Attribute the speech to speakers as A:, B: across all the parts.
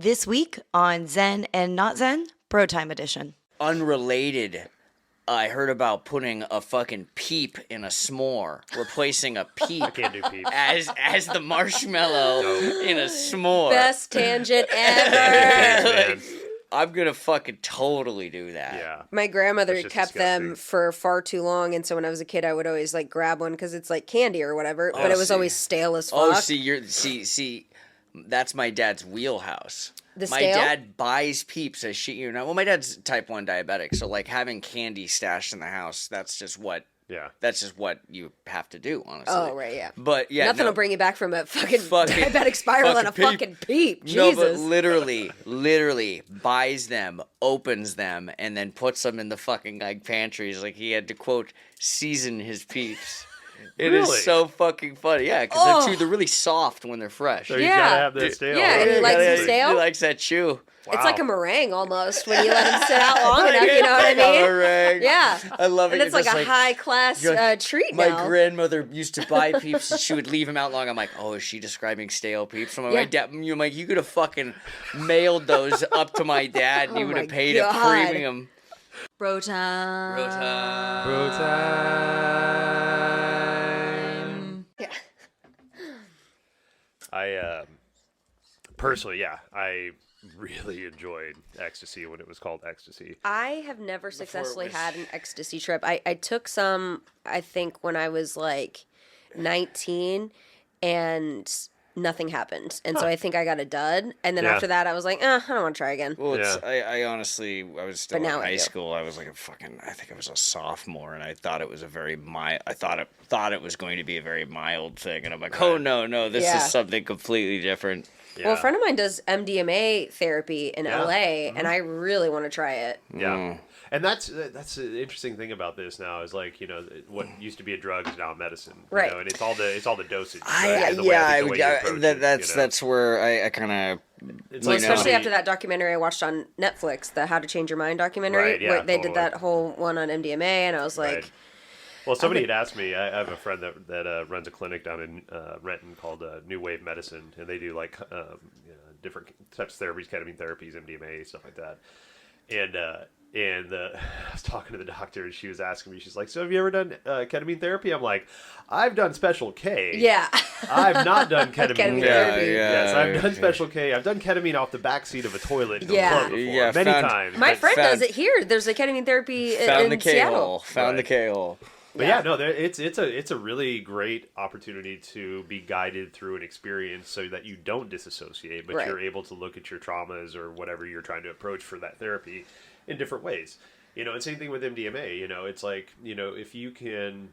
A: This week on Zen and Not Zen, Brotime edition.
B: Unrelated, I heard about putting a fucking peep in a s'more, replacing a peep
C: I can't do peeps.
B: as the marshmallow in a s'more.
D: Best tangent ever.
C: Thanks, man.
B: I'm gonna fucking totally do that.
C: Yeah.
D: My grandmother
C: That's just
D: kept them
C: disgusting.
D: for far too long, and so when I was a kid, I would always like grab one because it's like candy or whatever, but it was
B: see.
D: always stale as fuck.
B: Oh, see, that's my dad's wheelhouse.
D: The
B: My
D: stale?
B: dad buys peeps as shit you know. Well, my dad's type 1 diabetic, so like having candy stashed in the house, that's just what you have to do, honestly.
D: Oh, right, yeah.
B: But yeah,
D: Nothing
B: no.
D: will bring you back from a fucking
B: Fucking-
D: diabetic spiral and a
B: fucking peep.
D: fucking peep.
B: No, but
D: Jesus.
B: literally buys them, opens them, and then puts them in the fucking like pantries. Like he had to quote season his peeps. It is
C: Really?
B: so fucking funny. Yeah, because they're really soft when they're fresh.
C: So you
D: Yeah.
C: gotta have that stale.
D: Yeah, and he likes it stale?
B: He likes that chew.
D: It's like a meringue almost when you let them sit out long enough, you know what I
B: Like a
D: mean?
B: meringue.
D: Yeah.
B: I love it.
D: And it's like
B: just
D: a high-class
B: you're like,
D: treat
B: my
D: now.
B: grandmother used to buy peeps and she would leave them out long. I'm like, oh, is she describing stale peeps? I'm like,
D: Yeah.
B: my dad, you're like, you could have fucking mailed those up to my dad and
D: Oh
B: you would
D: my
B: have paid
D: God.
B: a premium.
A: Brotime.
D: Yeah.
C: I personally, I really enjoyed ecstasy when it was called ecstasy.
D: I have never successfully
B: was-
D: had an ecstasy trip. I took some, I think, when I was like 19, and nothing happened. And so I think I got a dud. And then
C: Yeah.
D: after that, I was like, I don't want to try again.
B: Well,
C: Yeah.
B: I honestly, I was still
D: But
B: in
D: now I
B: high
D: do.
B: school. I was like I think I was a sophomore, and I thought it was a very mild. I thought it was going to be a very mild thing, and I'm like, oh no, this
D: Yeah.
B: is something completely different.
C: Yeah.
D: Well, a friend of mine does MDMA therapy in
C: Yeah.
D: LA, and I really want to try it.
C: Yeah. And that's the interesting thing about this now is like, you know, what used to be a drug is now a medicine. You
D: Right.
C: know, and it's all the dosage.
B: I
C: right? And the way you approach it,
B: that's
C: you know?
B: that's where I kind of.
C: It's
D: Well,
C: like
D: especially
C: somebody-
D: after that documentary I watched on Netflix, the How to Change Your Mind documentary,
C: Right, yeah,
D: where they did
C: totally.
D: that whole one on MDMA, and I was like,
C: Right. Well, somebody had asked me. I have a friend that runs a clinic down in Renton called New Wave Medicine, and they do like different types of therapies, ketamine therapies, MDMA, stuff like that. And I was talking to the doctor, and she was asking me. She's like, "So have you ever done ketamine therapy?" I'm like, "I've done Special K.
D: yeah.
C: I've not done ketamine,
D: Ketamine
C: therapy.
D: therapy.
C: Yes, I've done
B: okay.
C: Special K. I've done ketamine off the backseat of a toilet in
D: Yeah.
C: a club before,
B: Yeah,
C: many
B: found-
C: times.
D: My
C: but-
D: friend
B: found-
D: does it here. There's a ketamine therapy
B: Found
D: in
B: the K
D: Seattle.
B: hole. Found the
C: Right.
B: K hole.
C: But yeah, no, it's a really great opportunity to be guided through an experience so that you don't disassociate, but
D: Right.
C: you're able to look at your traumas or whatever you're trying to approach for that therapy in different ways. You know, and same thing with MDMA. You know, it's like, you know, if you can,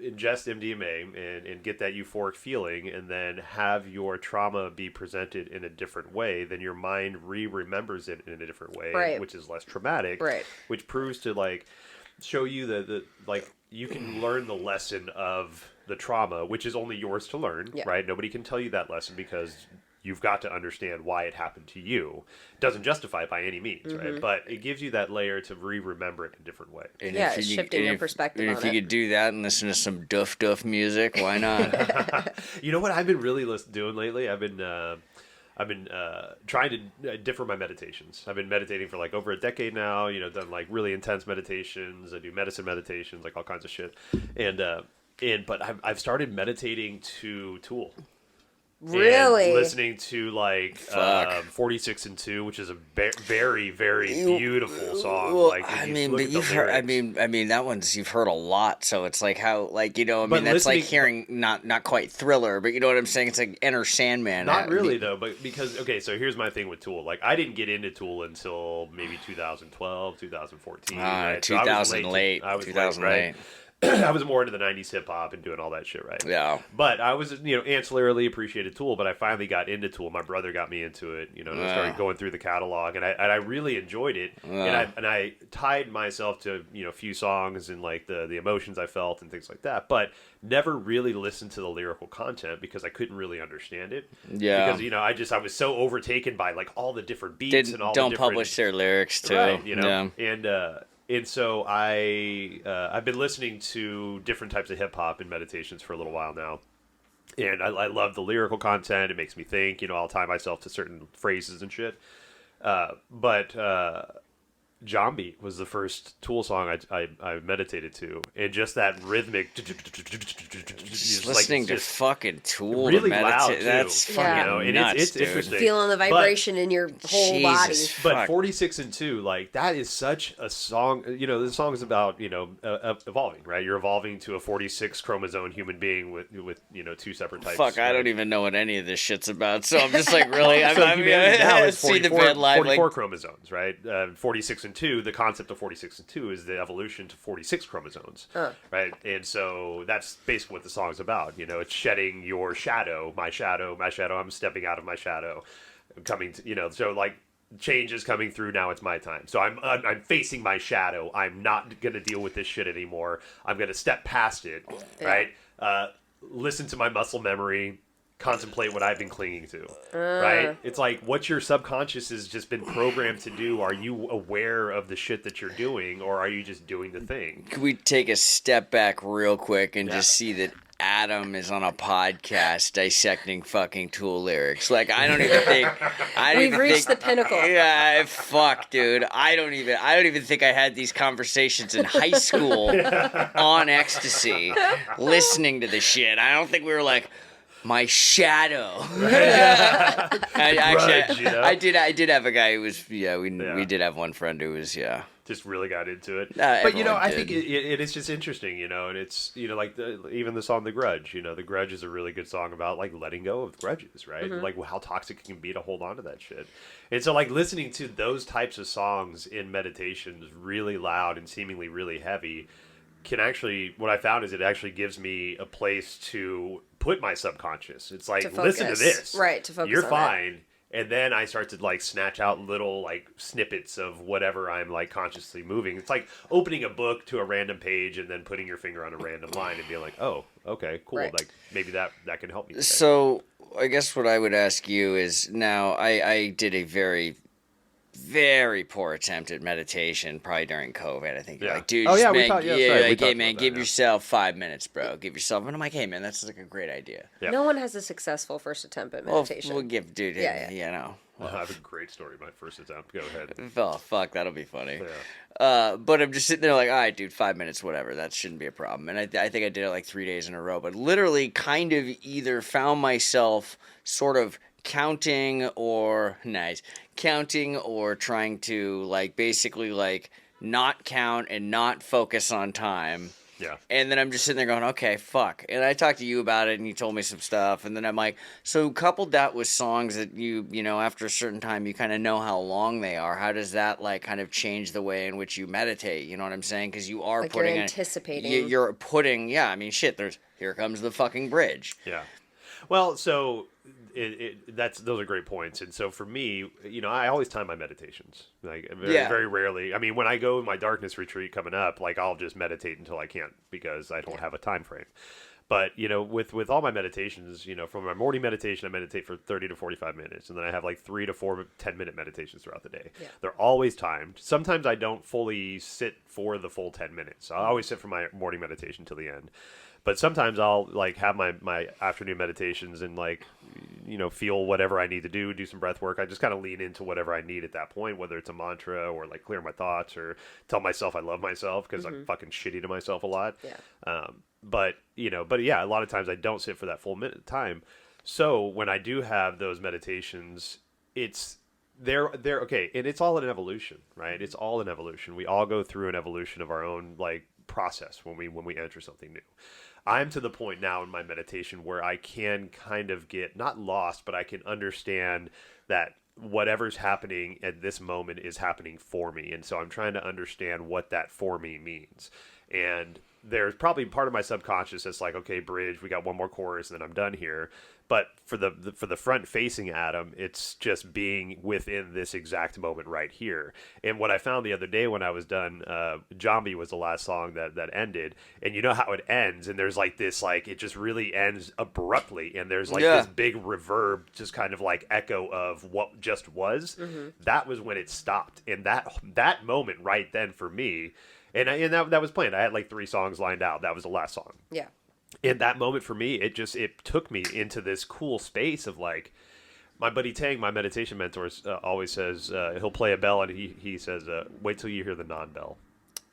C: ingest MDMA and get that euphoric feeling and then have your trauma be presented in a different way, then your mind remembers it in a different way,
D: Right.
C: which is less traumatic,
D: Right.
C: which proves to like show you that like you can learn the lesson of the trauma, which is only yours to learn,
D: Yeah.
C: right? Nobody can tell you that lesson because you've got to understand why it happened to you. Doesn't justify it by any means, right? But it gives you that layer to remember it in a different way.
B: And
D: Yeah,
B: if
D: it's
B: you-
D: shifting
B: and
D: your
B: if-
D: perspective
B: and
D: on
B: if you
D: it.
B: could do that and listen to some duff music, why not?
C: You know what I've been really doing lately? I've been trying to differ my meditations. I've been meditating for like over a decade now. You know, done like really intense meditations. I do medicine meditations, like all kinds of shit. But I've started meditating to Tool.
D: Really?
C: And listening to like
B: Fuck.
C: 46 and 2, which is a very, very beautiful song.
B: Well,
C: like,
B: I
C: if you
B: mean,
C: look
B: but
C: at the
B: you've heard.
C: lyrics.
B: I mean, that one's you've heard a lot. So it's like how, like you know, I
C: But
B: mean, that's like
C: listening-
B: hearing not quite Thriller, but you know what I'm saying. It's like Enter Sandman.
C: Not really though, but because so here's my thing with Tool. Like I didn't get into Tool until maybe 2012, 2014. Right? So I was
B: 2000 late.
C: I was
B: 2000
C: late, right?
B: late.
C: I was more into the 90s hip hop and doing all that shit, right?
B: Yeah.
C: But I was, ancillarily appreciated Tool, but I finally got into Tool. My brother got me into it, and I started going through the catalog, and I really enjoyed it. And I tied myself to, a few songs and like the emotions I felt and things like that, but never really listened to the lyrical content because I couldn't really understand it.
B: Yeah.
C: Because, I was so overtaken by like all the different beats and all
B: Don't
C: the different...
B: publish their lyrics too.
C: Right,
B: Yeah.
C: And so I've been listening to different types of hip hop and meditations for a little while now, And I love the lyrical content. It makes me think. I'll tie myself to certain phrases and shit. But Zombie was the first Tool song I meditated to, and just that rhythmic,
B: Just
C: like,
B: listening to
C: just
B: fucking Tool
C: really
B: to
C: loud
B: meditate.
C: too.
B: That's fucking
C: and
B: nuts,
C: it's
B: dude.
C: interesting.
D: Feeling the vibration in your whole body.
B: Jesus
C: But
B: fuck.
C: 46 and 2, like, that is such a song. The song is about, evolving, right? You're evolving to a 46 chromosome human being with two separate types.
B: Fuck, I
C: right?
B: don't even know what any of this shit's about, so I'm just like, really?
C: So humanity now is
B: see the
C: 44,
B: band live,
C: 44
B: like,
C: chromosomes, right? 46 and 2, the concept of 46 and 2 is the evolution to 46 chromosomes, right? And so that's basically what the song's about. It's shedding your shadow, my shadow, I'm stepping out of my shadow. Coming to, so like change is coming through now. It's my time. So I'm facing my shadow. I'm not going to deal with this shit anymore. I'm going to step past it, right? Listen to my muscle memory, contemplate what I've been clinging to, right? It's like what your subconscious has just been programmed to do. Are you aware of the shit that you're doing, or are you just doing the thing?
B: Can we take a step back real quick and just see that Adam is on a podcast dissecting fucking Tool lyrics? Like, I don't even think
D: We've reached the pinnacle.
B: Yeah, fuck, dude. I don't even think I had these conversations in high school on ecstasy, listening to the shit. I don't think we were like, my shadow. I did have a guy who was we did have one friend who was
C: Just really got into it. But
B: everyone
C: I
B: did.
C: think it is just interesting, and it's like even the song "The Grudge." "The Grudge" is a really good song about like letting go of grudges, right? Like how toxic it can be to hold on to that shit. And so like listening to those types of songs in meditations, really loud and seemingly really heavy, can actually, what I found is it actually gives me a place to put my subconscious. It's like, listen to this.
D: Right, to focus
C: You're
D: on
C: fine. And then I start to like snatch out little like snippets of whatever I'm like consciously moving. It's like opening a book to a random page and then putting your finger on a random line and being like, oh, okay, cool.
D: Right.
C: Like maybe that can help me today.
B: So I guess what I would ask you is, now I did a very, very poor attempt at meditation, probably during COVID. I think you're like, dude,
C: Oh,
B: just
C: yeah, we
B: man,
C: talked- yeah,
B: yeah,
C: sorry, we
B: like, hey
C: talked
B: man,
C: about
B: give
C: that, yeah.
B: yourself 5 minutes, bro. Give yourself, and I'm like, hey man, that's like a great idea.
C: Yeah.
D: No one has a successable first attempt at meditation.
B: We'll give, dude,
D: Yeah,
C: I have a great story. My first attempt. Go ahead.
B: Oh fuck, that'll be funny.
C: Yeah.
B: But I'm just sitting there like, all right, dude, 5 minutes, whatever. That shouldn't be a problem. And I think I did it like 3 days in a row. But literally, kind of either found myself sort of counting or trying to like basically like not count and not focus on time.
C: Yeah.
B: And then I'm just sitting there going, okay, fuck. And I talked to you about it, and you told me some stuff. And then I'm like, so coupled that with songs that you after a certain time, you kind of know how long they are. How does that, like, kind of change the way in which you meditate? You know what I'm saying? Because you are
D: like
B: putting...
D: you're anticipating.
B: You're putting... Yeah, I mean, shit, here comes the fucking bridge.
C: Yeah. Well, so... those are great points. And so for me, I always time my meditations. Like very rarely. I mean, when I go in my darkness retreat coming up, like I'll just meditate until I can't because I don't have a time frame. But, with all my meditations, from my morning meditation, I meditate for 30 to 45 minutes. And then I have like 3 to 4 10-minute meditations throughout the day. Yeah. They're always timed. Sometimes I don't fully sit for the full 10 minutes. So I always sit for my morning meditation till the end. But sometimes I'll like have my afternoon meditations and like, feel whatever I need to do some breath work. I just kind of lean into whatever I need at that point, whether it's a mantra or like clear my thoughts or tell myself I love myself because I'm fucking shitty to myself a lot.
D: Yeah.
C: But yeah, a lot of times I don't sit for that full minute time. So when I do have those meditations, they're okay. And it's all an evolution, right? It's all an evolution. We all go through an evolution of our own like process when we enter something new. I'm to the point now in my meditation where I can kind of get not lost, but I can understand that whatever's happening at this moment is happening for me. And so I'm trying to understand what that for me means. And there's probably part of my subconscious that's like, okay, bridge, we got one more chorus and then I'm done here. But for the front facing Adam, it's just being within this exact moment right here. And what I found the other day when I was done, Zombie was the last song that ended. And you know how it ends, and there's like this, like it just really ends abruptly, and there's like this big reverb, just kind of like echo of what just was. That was when it stopped, and that moment right then for me, and that was planned. I had like 3 songs lined out. That was the last song.
D: Yeah.
C: in that moment for me, it took me into this cool space of like, my buddy Tang, my meditation mentor, always says he'll play a bell and he says, wait till you hear the non-bell.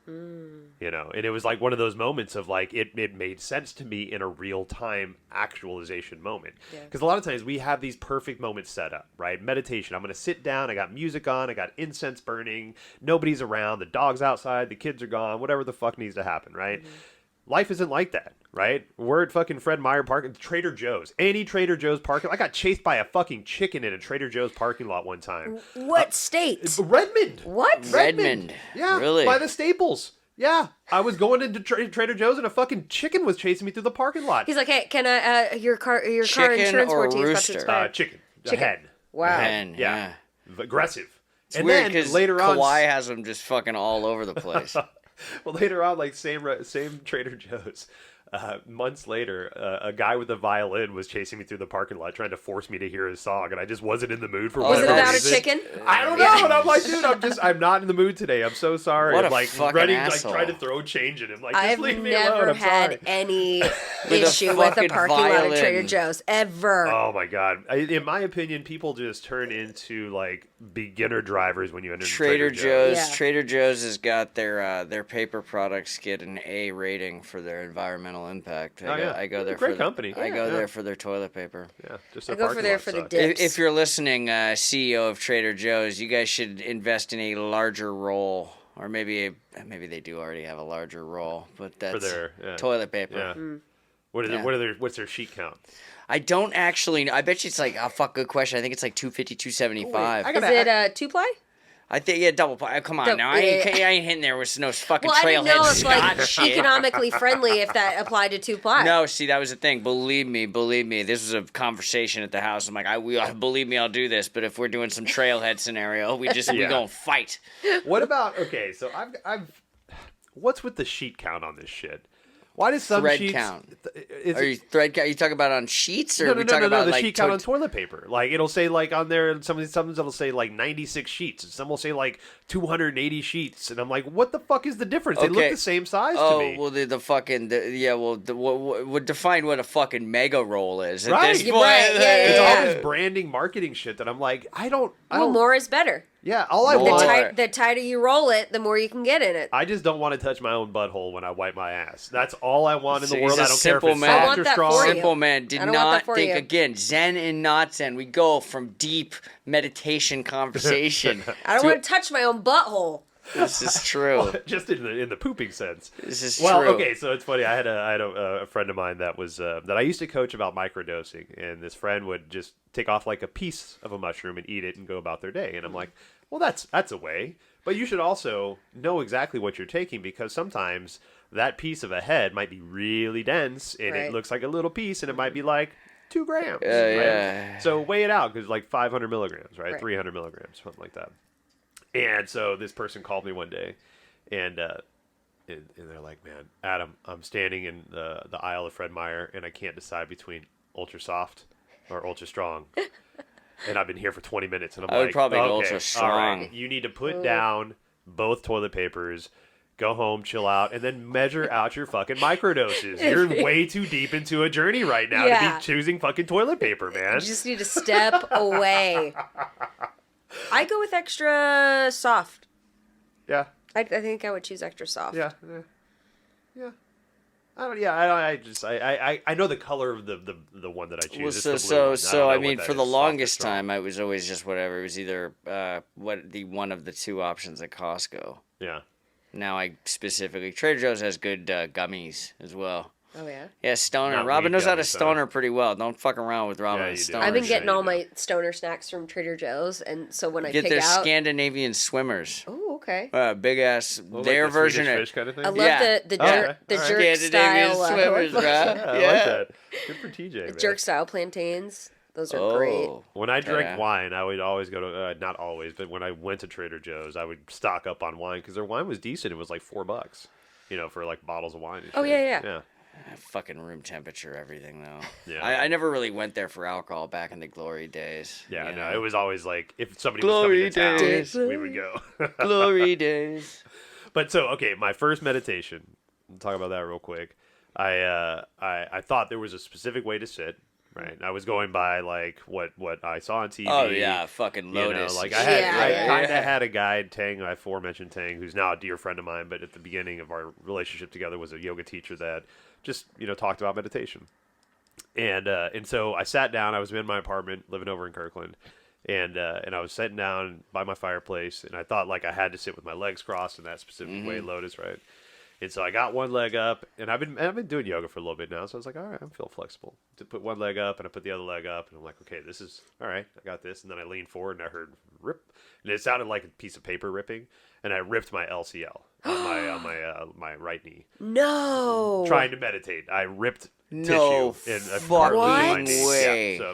C: You know, and it was like one of those moments of like, it made sense to me in a real time actualization moment. Because a lot of times we have these perfect moments set up, right? Meditation. I'm going to sit down. I got music on. I got incense burning. Nobody's around. The dog's outside. The kids are gone. Whatever the fuck needs to happen, right? Life isn't like that, right? We're at fucking Fred Meyer Park, Trader Joe's. Any Trader Joe's parking. I got chased by a fucking chicken in a Trader Joe's parking lot one time.
D: What state?
C: Redmond.
D: What?
B: Redmond.
C: Yeah,
B: Really?
C: by the Staples. Yeah, I was going into Trader Joe's and a fucking chicken was chasing me through the parking lot.
D: He's like, hey, can I your car
B: Chicken
D: insurance
B: or
D: warranty is about to
B: rooster?
D: expire.
C: Chicken. A
D: Chicken.
C: hen.
D: Wow.
B: Man,
C: Yeah.
B: yeah.
C: Aggressive.
B: It's
C: and
B: weird
C: then
B: because
C: later on,
B: Kawhi has them just fucking all over the place.
C: well, later on, like same Trader Joe's. Months later, a guy with a violin was chasing me through the parking lot, trying to force me to hear his song, and I just wasn't in the mood for.
D: Was it
C: whatever
D: about a
C: reason.
D: chicken?
C: I don't know, and I'm like, dude, I'm not in the mood today. I'm so sorry.
B: What
C: I'm
B: a
C: like
B: fucking
C: running,
B: asshole.
C: like trying to throw change at him. Like, just
D: I've
C: leave me
D: never
C: alone. I'm
D: had
C: sorry.
D: any
B: a
D: issue with a
B: fucking
D: parking lot at Trader
B: violin.
D: Joe's ever.
C: Oh my god! In my opinion, people just turn into like beginner drivers when you enter
B: Trader Joe's.
D: Yeah.
B: Trader Joe's has got their paper products get an A rating for their environmental impact. I go there
C: Great
B: for
C: company.
B: I go there for their toilet paper.
C: Yeah, just
D: I
C: their
D: go for
C: parking
D: there
C: lot
D: for the
C: sucks.
D: dips.
B: If you're listening, CEO of Trader Joe's, you guys should invest in a larger role, or maybe they do already have a larger role, but that's
C: their
B: toilet paper.
C: Yeah. What is
B: Yeah.
C: it? What's their sheet count?
B: I don't actually know. I bet you it's like, oh fuck, good question. I think it's like 250, 275.
C: I
D: Is it two ply?
B: I think, yeah, double ply. Come on
D: Double-
B: now. I ain't hitting there with no fucking
D: Well, I didn't know
B: trailhead
D: if like
B: Scott shit.
D: economically friendly if that applied to two ply.
B: No, see, that was the thing. Believe me. This was a conversation at the house. I'm like, believe me, I'll do this. But if we're doing some trailhead scenario, we gonna fight.
C: What about okay? So I've what's with the sheet count on this shit? Why does some
B: Thread
C: sheets
B: count.
C: Is
B: Are you thread count? You talking about on sheets, or
C: no,
B: are we talking
C: no,
B: about
C: the
B: like
C: sheet count on toilet paper. Like it'll say like on there, some it'll say like 96 sheets, and some will say like 280 sheets, and I'm like, what the fuck is the difference? They look
B: Okay.
C: the same size to
B: Oh
C: me.
B: well, what define what a fucking mega roll is at
C: Right.
B: this
C: You're
B: point.
D: right. Yeah,
C: It's
D: yeah,
C: all
D: yeah.
C: this branding, marketing shit that I'm like, I don't.
D: Well, more is better.
C: Yeah, all I
B: More.
D: The,
C: want.
D: the tighter you roll it, the more you can get in it.
C: I just don't want to touch my own butthole when I wipe my ass. That's all I want in the
B: See,
C: world.
B: he's a
C: I don't care if
B: simple
C: it's
B: man. I
C: soft
D: want
C: or
D: that
C: strong.
D: for you.
B: Simple man did
D: I don't want that
B: not
D: for
B: think
D: you.
B: again. Zen and not Zen. We go from deep meditation conversation.
D: I don't
B: to-
D: want to touch my own butthole.
B: This is true.
C: Just in the pooping sense.
B: This is
C: Well,
B: true.
C: okay, so it's funny. I had a friend of mine that was that I used to coach about microdosing, and this friend would just take off like a piece of a mushroom and eat it and go about their day. And I'm like, well, that's a way, but you should also know exactly what you're taking, because sometimes that piece of a head might be really dense and
D: Right.
C: it looks like a little piece, and it might be like 2 grams.
B: yeah.
C: So weigh it out, because like 500 milligrams, right?
D: Right.
C: 300 milligrams, something like that. And so this person called me one day, and they're like, "Man, Adam, I'm standing in the aisle of Fred Meyer, and I can't decide between ultra soft or ultra strong." And I've been here for 20 minutes, and I'm
B: I would
C: like,
B: probably go
C: okay,
B: ultra
C: all
B: strong.
C: right, you need to put down both toilet papers, go home, chill out, and then measure out your fucking microdoses. You're way too deep into a journey right now to
D: Yeah.
C: be choosing fucking toilet paper, man.
D: You just need to step away. I go with extra soft.
C: Yeah.
D: I think I would choose extra soft.
C: Yeah. I know the color of the one that I choose.
B: Well,
C: It's the blue one.
B: so
C: don't
B: I
C: know
B: mean,
C: what
B: for
C: that
B: the
C: is, soft or
B: longest
C: strong.
B: time, I was always just whatever. It was either one of the two options at Costco.
C: Yeah.
B: Now I specifically Trader Joe's has good gummies as well.
D: Oh yeah.
B: Yeah, stoner.
C: Not
B: Robin
C: weed
B: knows how to
C: gummies, though.
B: stoner pretty well. Don't fuck around with Robin.
C: Yeah,
B: and
C: you do.
B: stoner
D: I've been
B: shit.
D: getting all
C: do.
D: my stoner snacks from Trader Joe's, and so when I
B: Get
D: pick
B: their
D: out,
B: Scandinavian swimmers.
D: oh okay.
B: Big ass.
C: Well,
B: their
C: like the
B: version
C: Swedish
B: of
C: fish kind of thing.
D: I love
B: Yeah.
D: the
C: Oh,
D: jerk
C: okay.
D: the
C: All right.
D: jerk
B: Scandinavian
D: style
B: swimmers, right?
C: Yeah, I like that. Good for TJ, man.
D: jerk style plantains. Those are great.
B: Oh.
C: When I drank
B: Yeah.
C: wine, I would always go to not always, but when I went to Trader Joe's, I would stock up on wine because their wine was decent. It was like $4, for like bottles of wine. And
D: Oh,
C: shit.
D: yeah.
C: Yeah.
B: Fucking room temperature, everything though.
C: Yeah.
B: I never really went there for alcohol back in the glory days.
C: Yeah,
B: you
C: no,
B: know?
C: it was always like if somebody
B: Glory
C: was coming to
B: days.
C: town, we would go.
B: glory days.
C: But so, okay, my first meditation, we'll talk about that real quick. I thought there was a specific way to sit. Right, I was going by like what I saw on TV.
B: Oh yeah, fucking Lotus.
C: Like
D: Yeah,
C: I
D: yeah.
C: kind of had a guide, Tang, I aforementioned Tang, who's now a dear friend of mine, but at the beginning of our relationship together was a yoga teacher that just talked about meditation. And so I sat down. I was in my apartment, living over in Kirkland, and I was sitting down by my fireplace, and I thought like I had to sit with my legs crossed in that specific way, Lotus, right? And so I got one leg up, and I've been doing yoga for a little bit now, so I was like, all right, I'm feeling flexible. To put one leg up, and I put the other leg up, and I'm like, okay, this is all right. I got this, and then I leaned forward, and I heard rip, and it sounded like a piece of paper ripping, and I ripped my LCL on my right knee.
D: No.
C: Trying to meditate, I ripped
B: No
C: tissue in a
B: fucking
C: cartilage in my knee.
B: way.
C: Yeah,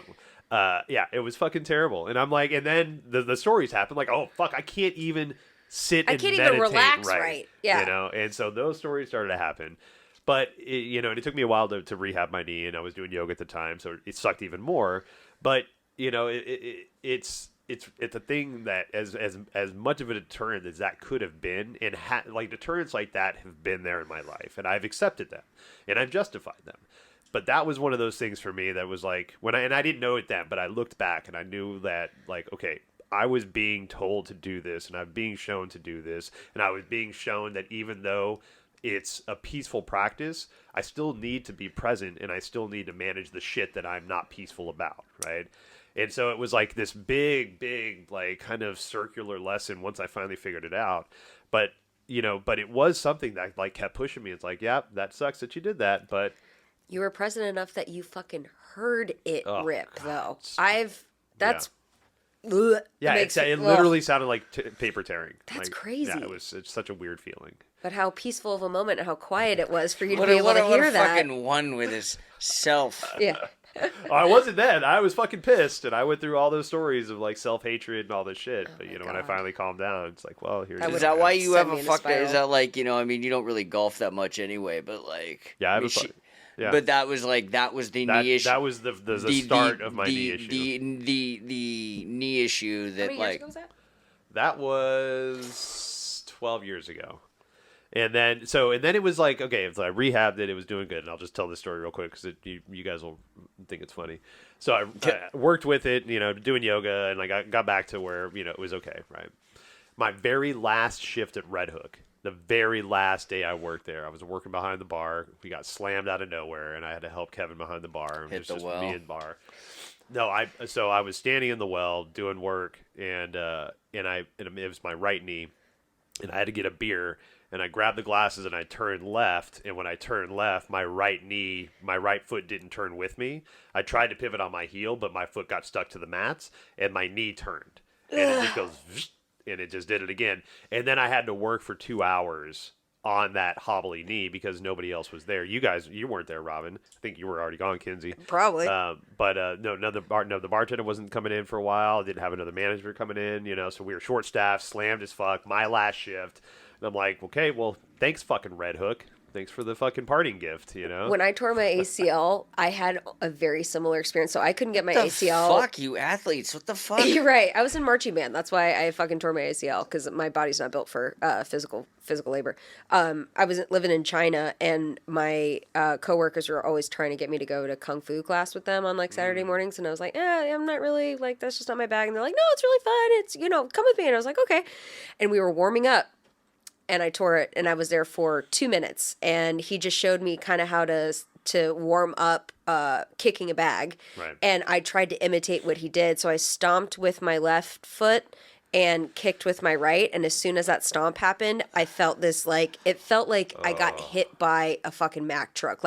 C: so yeah, it was fucking terrible, and I'm like, and then the stories happened, like, oh fuck, I can't even sit and
D: can't
C: meditate
D: even relax right. Yeah.
C: and so those stories started to happen, but and it took me a while to rehab my knee, and I was doing yoga at the time, so it sucked even more. But it's a thing that as much of a deterrent as that could have been, and like deterrents like that have been there in my life, and I've accepted them and I've justified them. But that was one of those things for me that was like and I didn't know it then, but I looked back and I knew that, like, okay, I was being told to do this, and I'm being shown to do this, and I was being shown that even though it's a peaceful practice, I still need to be present, and I still need to manage the shit that I'm not peaceful about, right? And so it was like this big, like kind of circular lesson once I finally figured it out. But but it was something that like kept pushing me. It's like, yeah, that sucks that you did that, but
D: You were present enough that you fucking heard it rip, though.
C: Yeah, it literally sounded like paper tearing.
D: That's
C: like,
D: crazy.
C: Yeah, it's such a weird feeling.
D: But how peaceful of a moment and how quiet it was for you to
B: What
D: be
B: a,
D: able
B: what
D: to
B: a, what
D: hear
B: a
D: that.
B: fucking one with his self.
D: Yeah.
C: I wasn't then. I was fucking pissed, and I went through all those stories of like self-hatred and all this shit. But when I finally calmed down, it's like, well, here it
B: Is
C: is.
B: that why you
D: send
B: have
D: me
B: a
D: in a
B: fucking? Is
D: spiral.
B: that like I mean, you don't really golf that much anyway, but like
C: Yeah, I have
B: mean,
C: a yeah.
B: But that was the knee issue.
C: That was the start of my knee issue.
B: The knee issue
D: How
B: that
D: many years
B: like
D: ago was that?
C: That was 12 years ago. And then it was like, okay, so I rehabbed it. It was doing good. And I'll just tell this story real quick because you guys will think it's funny. So I worked with it, doing yoga, and like I got back to where, it was okay, right? My very last shift at Red Hook, the very last day I worked there, I was working behind the bar. We got slammed out of nowhere, and I had to help Kevin behind the bar. And
B: Hit the
C: just
B: well.
C: me and bar. No, I was standing in the well doing work, and it was my right knee, and I had to get a beer, and I grabbed the glasses and I turned left, and when I turned left, my right foot didn't turn with me. I tried to pivot on my heel, but my foot got stuck to the mats, and my knee turned, and it just goes, and it just did it again, and then I had to work for 2 hours on that hobbly knee because nobody else was there. You weren't there, Robin. I think you were already gone, Kinsey.
D: Probably.
C: But the bartender wasn't coming in for a while. Didn't have another manager coming in, so we were short staffed, slammed as fuck. My last shift, and I'm like, okay, well, thanks, fucking Red Hook. Thanks for the fucking parting gift,
D: When I tore my ACL, I had a very similar experience. So I couldn't get my
B: the
D: ACL.
B: fuck you athletes? What the fuck?
D: You're right. I was in marching band. That's why I fucking tore my ACL because my body's not built for physical labor. I was living in China, and my coworkers were always trying to get me to go to kung fu class with them on like Saturday mornings, and I was like, I'm not really like that's just not my bag. And they're like, no, it's really fun. It's come with me. And I was like, okay. And we were warming up. And I tore it, and I was there for 2 minutes, and he just showed me kind of how to warm up kicking a bag.
C: Right.
D: And I tried to imitate what he did, so I stomped with my left foot and kicked with my right, and as soon as that stomp happened, I felt this it felt like I got hit by a fucking Mack truck.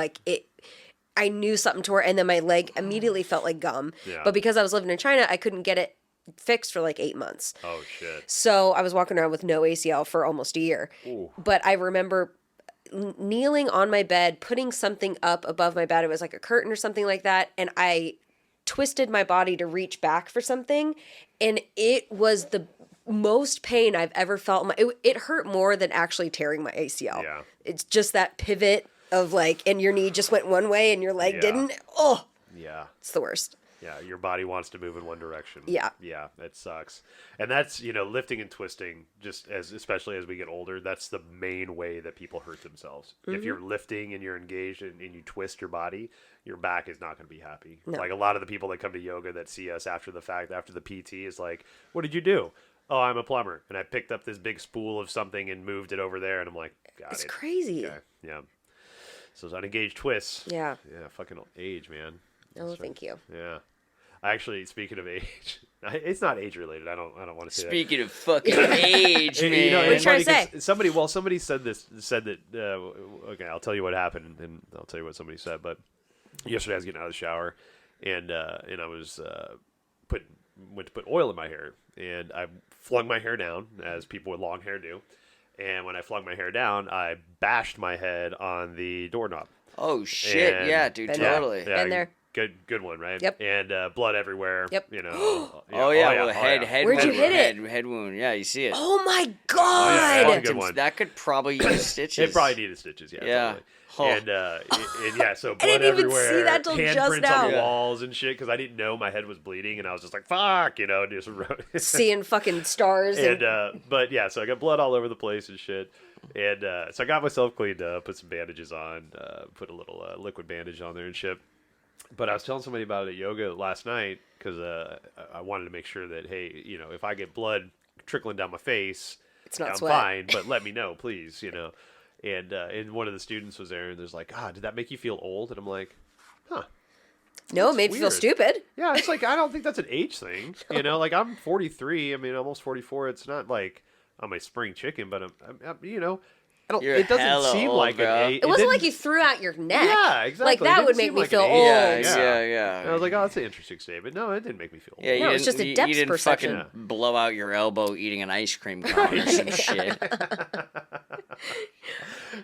D: I knew something tore, and then my leg immediately felt like gum.
C: Yeah.
D: But because I was living in China, I couldn't get it fixed for like 8 months.
C: Oh, shit.
D: So I was walking around with no ACL for almost a year.
C: Ooh.
D: But I remember kneeling on my bed, putting something up above my bed. It was like a curtain or something like that. And I twisted my body to reach back for something. And it was the most pain I've ever felt. It hurt more than actually tearing my ACL.
C: Yeah.
D: It's just that pivot of and your knee just went one way and your leg didn't. Oh,
C: Yeah.
D: it's the worst.
C: Yeah, your body wants to move in one direction.
D: Yeah.
C: Yeah, it sucks. And that's, lifting and twisting, especially as we get older, that's the main way that people hurt themselves. If you're lifting and you're engaged and you twist your body, your back is not going to be happy.
D: No.
C: Like a lot of the people that come to yoga that see us after the fact, after the PT, is like, what did you do? Oh, I'm a plumber. And I picked up this big spool of something and moved it over there. And I'm like, got
D: It's
C: it.
D: crazy.
C: Okay. Yeah. So it's unengaged twists.
D: Yeah.
C: Yeah, fucking age, man.
D: Oh, thank you.
C: Yeah. Actually, speaking of age, it's not age related. I don't want to say
B: Speaking of fucking age,
C: that.
B: man.
D: What are you
C: it's
D: trying to
C: funny 'cause
D: say?
C: somebody said that. Okay, I'll tell you what happened, and I'll tell you what somebody said. But yesterday, I was getting out of the shower, and I was went to put oil in my hair, and I flung my hair down as people with long hair do. And when I flung my hair down, I bashed my head on the doorknob.
B: Oh shit!
C: And-
B: Yeah, dude,
D: Been there.
B: totally.
C: Yeah,
D: Been there.
C: Good one, right?
D: Yep.
C: And blood everywhere.
D: Yep.
B: Oh yeah, well, head.
D: Where'd you hit it?
B: Head wound. Yeah, you see it.
D: Oh my
C: yeah,
D: god!
C: that was a good one.
B: That could probably use stitches.
C: It probably needed stitches, yeah.
B: Yeah.
C: Totally.
B: Huh.
C: And yeah, so blood
D: didn't even
C: everywhere,
D: see that till just
C: handprints on the
D: now.
C: walls and shit, because I didn't know my head was bleeding, and I was just like, fuck, just wrote
D: Seeing fucking stars.
C: but yeah, so I got blood all over the place and shit. And so I got myself cleaned up, put some bandages on, put a little liquid bandage on there and shit. But I was telling somebody about it at yoga last night because I wanted to make sure that, hey, if I get blood trickling down my face,
D: It's not
C: I'm
D: sweat.
C: fine, but let me know, please, And one of the students was there, and there's like, did that make you feel old? And I'm like, huh.
D: No, it made me feel
C: weird.
D: stupid.
C: Yeah, it's like, I don't think that's an age thing. Like I'm 43. I mean, almost 44. It's not like I'm a spring chicken, but I don't,
B: You're
C: it doesn't
B: hella
C: seem
B: old,
C: like
B: bro.
C: an age.
D: It wasn't
C: didn't-
D: like you threw out your neck.
C: Yeah, exactly.
D: Like
C: It
D: that
C: didn't
D: would
C: seem
D: make me
C: like
D: feel
C: an
D: old.
C: age.
B: Yeah.
C: And I was like, that's an interesting statement. No, it didn't make me feel old.
B: Yeah, you
D: No, it's
B: didn't-
D: just a
B: you
D: depth
B: didn't
D: perception.
B: fucking blow out your elbow eating an ice cream cone or some shit.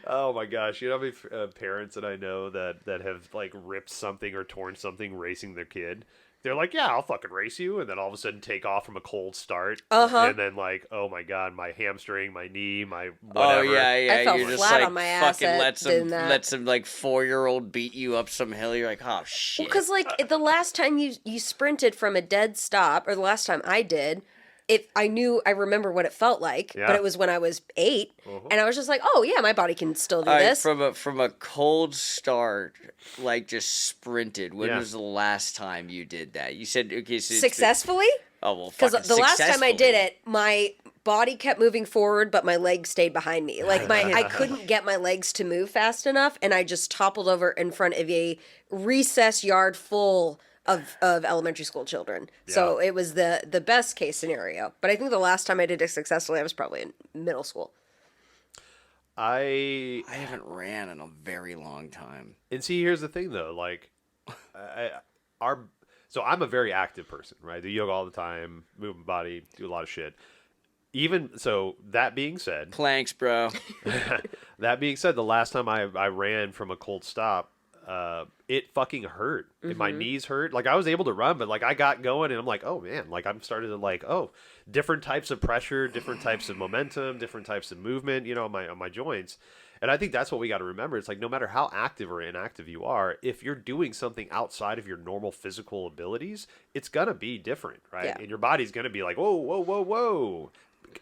C: Oh my gosh, how many parents that I know that have like ripped something or torn something racing their kid? They're like, yeah, I'll fucking race you, and then all of a sudden take off from a cold start, and then like, oh my god, my hamstring, my knee, my whatever.
B: Oh yeah.
D: I fell
B: You're just
D: flat
B: like
D: on my ass
B: fucking
D: at doing that.
B: let some like 4-year-old beat you up some hill. You're like, oh shit.
D: Because like the last time you sprinted from a dead stop, or the last time I did, I remember what it felt like,
C: Yeah.
D: but it was when I was 8, and I was just like, oh yeah, my body can still do
B: All right,
D: this.
B: from a cold start, like just sprinted. When
C: Yeah.
B: was the last time you did that? You said okay, so
D: Successfully?
B: Oh well,
D: Because
B: fucking
D: the last time I did
B: successfully.
D: it, my body kept moving forward, but my legs stayed behind me. Like I couldn't get my legs to move fast enough, and I just toppled over in front of a recess yard full of elementary school children. So it was the best case scenario. But I think the last time I did it successfully, I was probably in middle school.
C: I
B: haven't ran in a very long time.
C: And see, here's the thing though, like, so I'm a very active person, right? I do yoga all the time, move my body, do a lot of shit. Even so, that being said,
B: Planks, bro.
C: the last time I ran from a cold stop, it fucking hurt. And my knees hurt. Like I was able to run, but like I got going, and I'm like, oh man, like I'm starting to like, different types of pressure, different types of momentum, different types of movement, on my joints. And I think that's what we got to remember. It's like no matter how active or inactive you are, if you're doing something outside of your normal physical abilities, it's gonna be different, right?
D: Yeah.
C: And your body's gonna be like, whoa.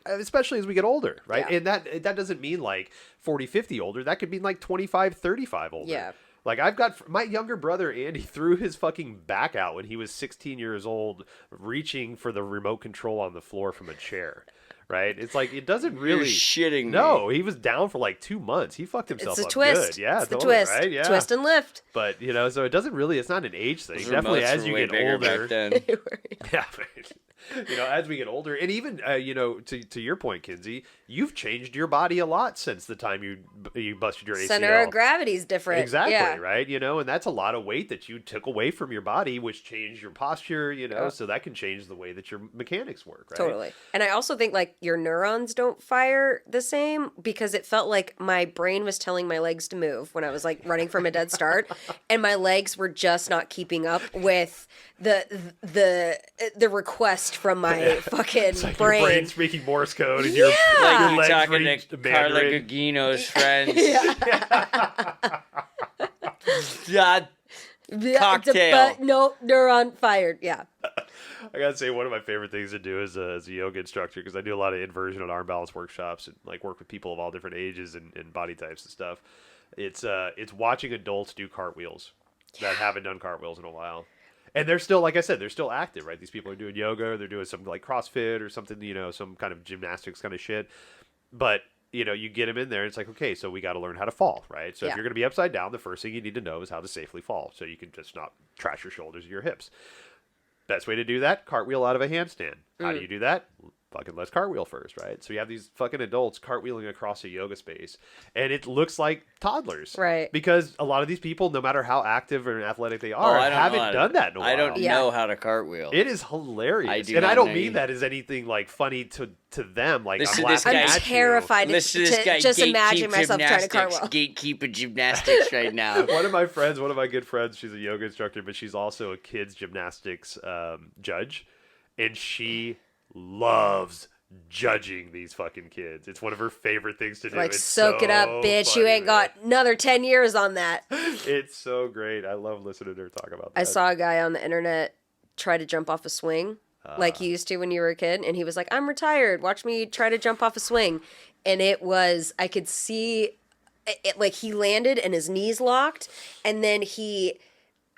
C: Especially as we get older, right?
D: Yeah.
C: And that doesn't mean like 40, 50 older. That could mean like 25, 35 older.
D: Yeah.
C: Like I've got my younger brother Andy threw his fucking back out when he was 16 years old, reaching for the remote control on the floor from a chair. Right? It's like it doesn't really.
B: You're shitting me.
C: No, he was down for like 2 months. He fucked himself
D: It's the
C: up
D: twist.
C: good. Yeah,
D: it's the
C: totally,
D: twist.
C: right? Yeah.
D: Twist and lift.
C: But so it doesn't really. It's not an age thing.
B: Those
C: Definitely,
B: remotes
C: as
B: were
C: you
B: way
C: get
B: bigger
C: older.
B: back then.
C: Yeah, right. As we get older, and even to your point, Kinsey, you've changed your body a lot since the time you busted your ACL.
D: Center of gravity's different.
C: Exactly,
D: Yeah.
C: right? And that's a lot of weight that you took away from your body, which changed your posture, so that can change the way that your mechanics work, right?
D: Totally. And I also think like your neurons don't fire the same because it felt like my brain was telling my legs to move when I was like running from a dead start and my legs were just not keeping up with the request from my fucking
C: It's like
D: brain.
C: your brain speaking Morse code and
D: Yeah.
C: your
B: Like you're
C: legs
B: talking
C: reached
B: to Carla
C: Mandarin.
B: Gugino's friends. God Cocktail.
D: But no, neuron fired. Yeah.
C: I gotta say, one of my favorite things to do as a yoga instructor, because I do a lot of inversion and arm balance workshops and like work with people of all different ages and body types and stuff. It's watching adults do cartwheels that haven't done cartwheels in a while. And they're still, like I said, they're still active, right? These people are doing yoga, or they're doing some like CrossFit or something, some kind of gymnastics kind of shit. But, you get them in there, and it's like, okay, so we got to learn how to fall, right? So if you're going to be upside down, the first thing you need to know is how to safely fall, so you can just not trash your shoulders or your hips. Best way to do that, cartwheel out of a handstand. How do you do that? Fucking let's cartwheel first, right? So you have these fucking adults cartwheeling across a yoga space, and it looks like toddlers.
D: Right.
C: Because a lot of these people, no matter how active and athletic they are, haven't done that in a while.
B: I don't know how to cartwheel.
C: It is hilarious. I don't mean that as anything like funny to them. Like,
D: I'm terrified to just imagine myself trying to cartwheel.
B: Gatekeeper gymnastics right now.
C: One of my good friends, she's a yoga instructor, but she's also a kids gymnastics judge, and she loves judging these fucking kids. It's one of her favorite things to do.
D: Like,
C: it's
D: soak it up, bitch.
C: Funny,
D: you ain't got another 10 years on that.
C: It's so great. I love listening to her talk about that.
D: I saw a guy on the internet try to jump off a swing like you used to when you were a kid. And he was like, I'm retired. Watch me try to jump off a swing. And I could see it, like he landed and his knees locked. And then he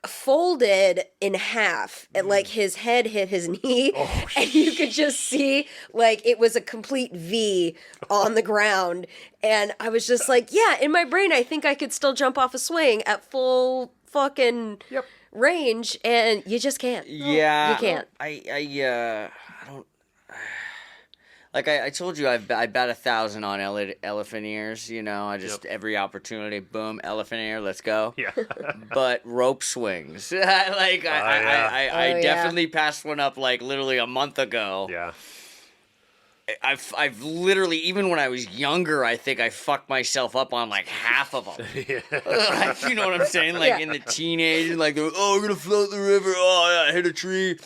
D: folded in half and like his head hit his knee and you could just see like it was a complete V on the ground, and I was just like, yeah, in my brain I think I could still jump off a swing at full fucking range, and you just can't. You can't.
B: I don't. Like I told you, I bet 1,000 on elephant ears. I just every opportunity, boom, elephant ear, let's go.
C: Yeah.
B: But rope swings, I definitely passed one up like literally a month ago.
C: Yeah.
B: I've literally, even when I was younger, I think I fucked myself up on like half of them. Like, you know what I'm saying? Like in the teenage, like, we're gonna float the river. Oh yeah, I hit a tree.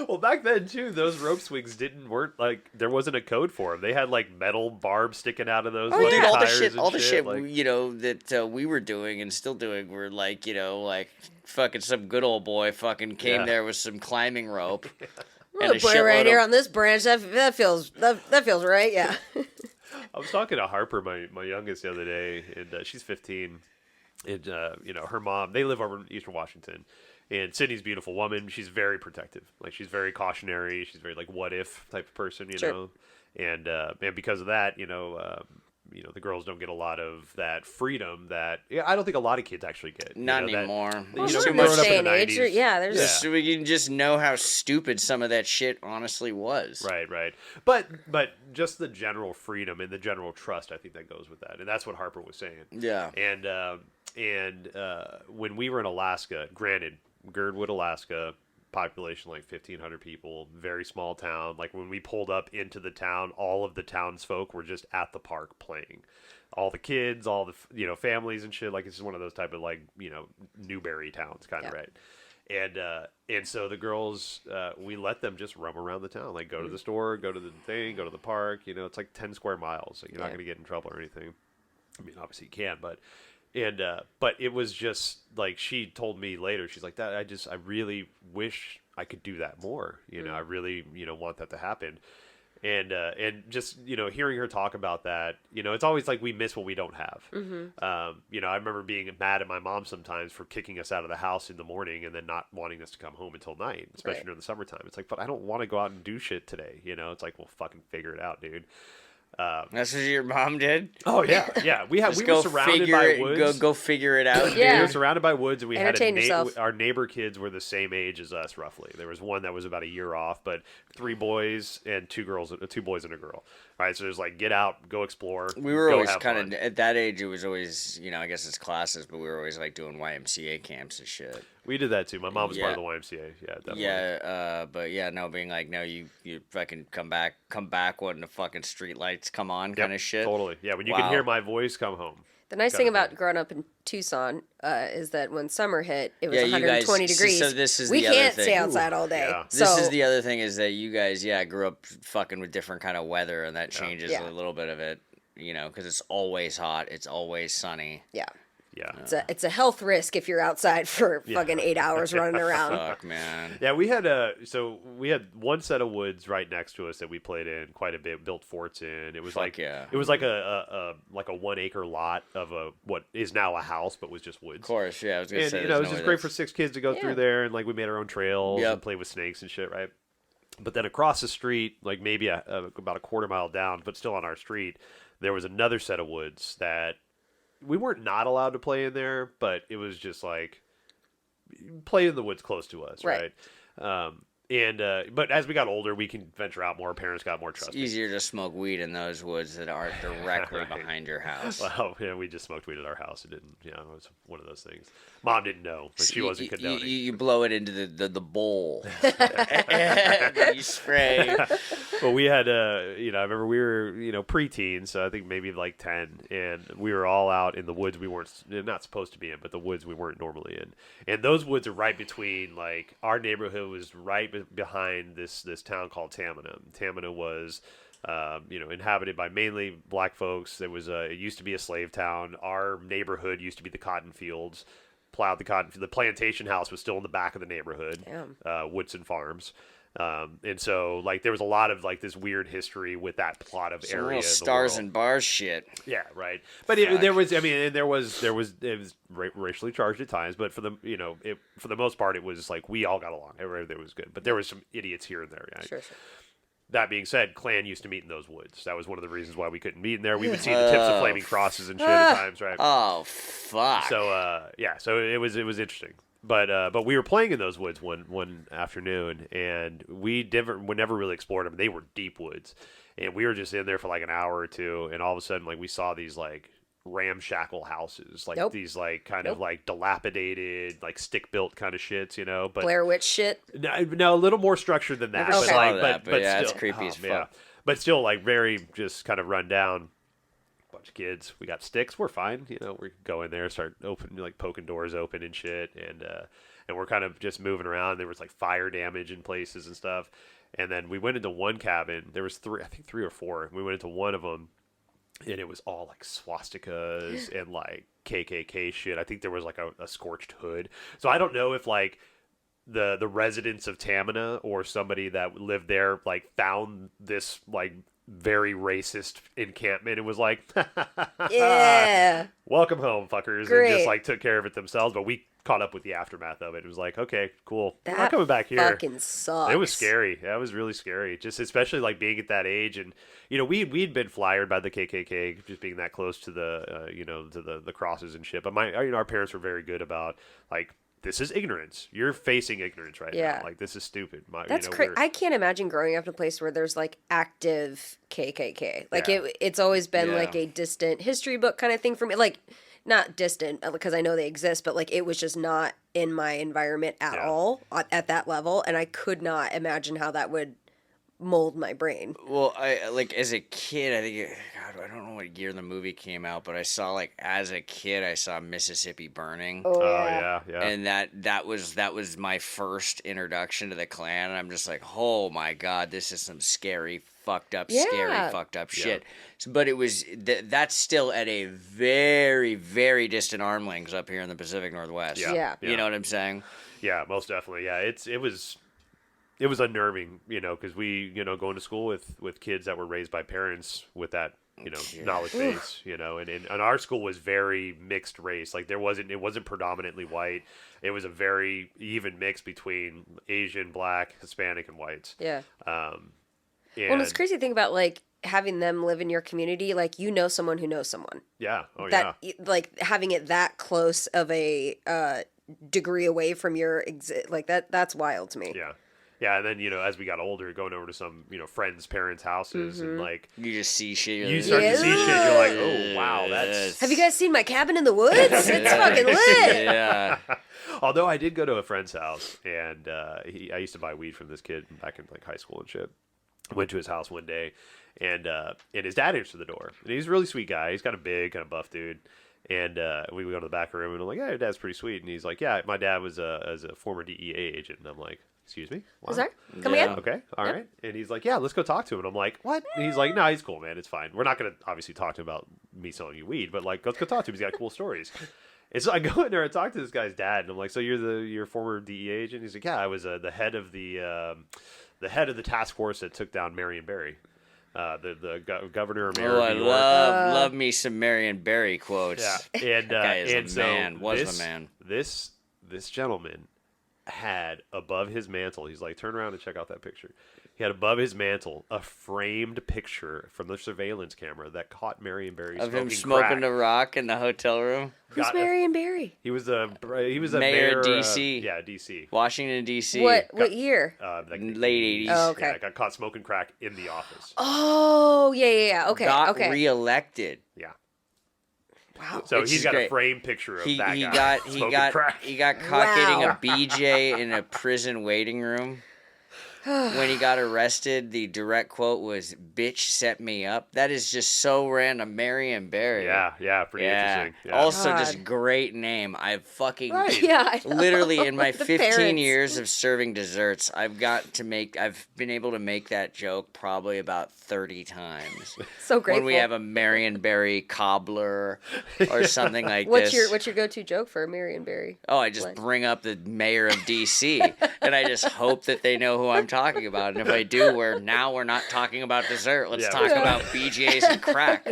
C: Well, back then too, those rope swings weren't like, there wasn't a code for them. They had like metal barbs sticking out of those.
B: Dude, all the shit,
C: like,
B: that we were doing and still doing were like, like fucking some good old boy fucking came there with some climbing rope.
D: And put it right here on this branch. That feels right. Yeah.
C: I was talking to Harper, my youngest, the other day, and she's 15. And her mom, they live over in Eastern Washington. And Sydney's a beautiful woman. She's very protective. Like, she's very cautionary. She's very like what if type of person, know. And because of that, the girls don't get a lot of that freedom that I don't think a lot of kids actually get.
B: Not anymore.
D: Too much day and age. There's
B: so we can just know how stupid some of that shit honestly was.
C: Right. But just the general freedom and the general trust, I think that goes with that, and that's what Harper was saying.
B: Yeah.
C: And when we were in Alaska, granted, Girdwood, Alaska, population like 1,500 people, very small town. Like, when we pulled up into the town, all of the townsfolk were just at the park playing. All the kids, all the families and shit. Like, it's just one of those type of like Newberry towns, kind of, right? And so the girls, we let them just roam around the town, like go to the store, go to the thing, go to the park. It's like 10 square miles, so you're not going to get in trouble or anything. I mean, obviously you can, but it was just like, she told me later, she's like, that I really wish I could do that more. I really, want that to happen. And just, hearing her talk about that, it's always like we miss what we don't have. I remember being mad at my mom sometimes for kicking us out of the house in the morning and then not wanting us to come home until night, especially during the summertime. It's like, but I don't want to go out and do shit today. It's like, well, fucking figure it out, dude.
B: That's what your mom did?
C: Oh yeah. We were surrounded by woods.
B: Go figure it out.
D: Yeah.
C: We were surrounded by woods, and we had
D: yourself.
C: Our neighbor kids were the same age as us, roughly. There was one that was about a year off, but 3 boys and 2 girls, 2 boys and a girl. All right, so there's like, get out, go explore.
B: We were always kind of at that age. It was always, I guess it's classes, but we were always like doing YMCA camps and shit.
C: We did that too. My mom was part of the YMCA. Yeah, definitely.
B: Yeah, but being like, no, you fucking come back when the fucking street lights come on, kind of shit.
C: Totally. Yeah, when you can hear my voice, come home.
D: The nice thing about growing up in Tucson is that when summer hit, it was 120 degrees.
B: So this is
D: we
B: the other
D: can't
B: thing.
D: stay outside all day.
C: Yeah.
B: This is the other thing, is that you guys, grew up fucking with different kind of weather, and that changes
D: Yeah.
B: a little bit of it, because it's always hot, it's always sunny.
D: Yeah.
C: Yeah.
D: It's a health risk if you're outside for fucking 8 hours running around.
B: Fuck, man.
C: Yeah, we had one set of woods right next to us that we played in quite a bit, built forts in. It was
B: Fuck
C: like
B: yeah.
C: it was like a 1 acre lot of what is now a house, but was just woods.
B: Of course, yeah. I was gonna say,
C: And
B: there's
C: it was
B: no
C: just
B: way
C: great for
B: that's-
C: 6 kids to go through there, and like we made our own trails
B: Yep.
C: and play with snakes and shit, right? But then across the street, like maybe about a quarter mile down, but still on our street, there was another set of woods that we weren't not allowed to play in there, but it was just like play in the woods close to us, right? But as we got older, we can venture out more. Parents got more
B: It's
C: trusting.
B: easier to smoke weed in those woods that aren't directly behind your house.
C: Well, yeah, we just smoked weed at our house. It didn't, it was one of those things. Mom didn't know, but she wasn't condoning.
B: You blow it into the bowl. And you spray.
C: Well, we had, I remember we were, preteens, so I think maybe like 10, and we were all out in the woods we weren't not supposed to be in, but the woods we weren't normally in. And those woods are right between, like, our neighborhood was right behind this town called Tamina. Tamina was, inhabited by mainly black folks. It used to be a slave town. Our neighborhood used to be the cotton fields. Plowed the cotton. The plantation house was still in the back of the neighborhood. Woodson Farms. And so, like, there was a lot of, like, this weird history with that plot of
B: Some
C: area.
B: real
C: in the
B: stars
C: world.
B: and bars shit.
C: Yeah, right. But there was it was racially charged at times. But for the most part, it was like we all got along. Everything was good. But there was some idiots here and there. Right?
D: Sure.
C: That being said, Clan used to meet in those woods. That was one of the reasons why we couldn't meet in there. We would see the tips of flaming crosses and shit at times, right?
B: Oh fuck.
C: So so it was interesting. But we were playing in those woods one afternoon, and we never really explored them. They were deep woods, and we were just in there for like an hour or two, and all of a sudden, like, we saw these like ramshackle houses, like these like kind of like dilapidated, like stick built kind of shits, But
D: Blair Witch shit.
C: no, a little more structured than that.
B: Never
C: But
B: saw
C: like,
B: that, but yeah,
C: still,
B: it's creepy as fuck.
C: Yeah. But still, like, very just kind of run down. Bunch of kids. We got sticks. We're fine. We go in there, start poking doors open and shit, and we're kind of just moving around. There was like fire damage in places and stuff. And then we went into one cabin. There was three or four. We went into one of them, and it was all like swastikas and like KKK shit. I think there was like a scorched hood. So I don't know if like the residents of Tamina or somebody that lived there like found this like very racist encampment and was like,
D: Yeah.
C: welcome home, fuckers.
D: Great.
C: And just like took care of it themselves. But we caught up with the aftermath of it. It was like, okay, cool. We're not
D: That
C: coming back here.
D: fucking sucks.
C: It was scary. That was really scary. Just especially like being at that age, and we'd been flyered by the KKK, just being that close to the to the crosses and shit. But our parents were very good about like, this is ignorance. You're facing ignorance right now. Like, this is stupid.
D: That's crazy. I can't imagine growing up in a place where there's like active KKK. Like it's always been like a distant history book kind of thing for me. Like, not distant because I know they exist, but like it was just not in my environment at all at that level, and I could not imagine how that would mold my brain.
B: Well, I like as a kid, I think God, I don't know what year the movie came out, but I saw like as a kid, I saw Mississippi Burning.
D: Oh
C: yeah.
B: And that was my first introduction to the Klan, and I'm just like, oh my God, this is some scary, fucked up shit. So, but it was that's still at a very, very distant arm length up here in the Pacific Northwest.
D: Yeah.
B: You know what I'm saying?
C: Yeah, most definitely. Yeah, it was unnerving, because we, going to school with kids that were raised by parents with that, knowledge base, and our school was very mixed race. Like, it wasn't predominantly white. It was a very even mix between Asian, Black, Hispanic, and whites.
D: Yeah.
C: And
D: it's crazy to think about like having them live in your community, like someone who knows someone.
C: Yeah. Oh,
D: that, like having it that close of a degree away from your like that's wild to me.
C: Yeah. Yeah, and then, as we got older, going over to some, friends' parents' houses, and, like...
B: You just see shit.
C: You start to see shit, you're like, oh, wow, that's...
D: Have you guys seen my cabin in the woods? It's fucking lit!
B: Yeah.
C: Although I did go to a friend's house, and I used to buy weed from this kid back in, like, high school and shit. Went to his house one day, and his dad answered the door. And he's a really sweet guy. He's kind of big, kind of buff dude. And we go to the back room, and I'm like, yeah, your dad's pretty sweet. And he's like, yeah, my dad was a former DEA agent. And I'm like... Excuse me? Wow.
D: Sorry? Come again?
C: Okay, all right. And he's like, yeah, let's go talk to him. And I'm like, what? And he's like, no, he's cool, man. It's fine. We're not going to obviously talk to him about me selling you weed, but like, let's go talk to him. He's got cool stories. And so I go in there and talk to this guy's dad, and I'm like, "So you're your former DEA agent?" He's like, "Yeah, I was the head of the head of the task force that took down Marion Berry, the governor or mayor
B: Oh,
C: of
B: I
C: New York."
B: love me some Marion Berry quotes.
C: Yeah, and
B: That guy is
C: and
B: a
C: so
B: man. Was the man.
C: This gentleman had above his mantle. He's like, "Turn around and check out that picture." He had above his mantle a framed picture from the surveillance camera that caught Marion Berry
B: Of
C: smoking
B: him smoking
C: crack.
B: the rock in the hotel room.
D: Who's
C: Got-
D: Marion Berry?
C: He was a
B: Mayor of
C: mayor,
B: DC.
C: yeah, DC.
B: Washington, D.C.
D: What year?
C: Like
B: Late 80s.
D: Oh, okay.
C: Yeah, got caught smoking crack in the office.
D: Oh, yeah. Okay,
B: Got
D: okay.
B: reelected.
C: Yeah.
D: Wow.
C: So
B: Which
C: he's
B: is
C: got a
B: great.
C: framed picture of
B: He
C: that
B: he
C: guy
B: got
C: smoking crack.
B: he got caught getting a
D: Wow.
B: BJ in a prison waiting room. When he got arrested, the direct quote was "Bitch set me up." That is just so random. Marion Berry.
C: Yeah, pretty interesting. Yeah.
B: Also,
D: God.
B: just great name. I've fucking
C: Right.
D: Yeah, I know.
B: literally in my
D: The
B: 15
D: parents.
B: years of serving desserts, I've been able to make that joke probably about 30 times.
D: So grateful.
B: When we have a Marion Berry cobbler or something like
D: What's
B: this.
D: your go-to joke for Marion Berry?
B: Oh, I just
D: What?
B: bring up the mayor of DC, and I just hope that they know who I'm talking about. And if I do, we're not talking about dessert. Let's
C: Yeah.
B: talk
C: Yeah.
B: about BJ's and crack.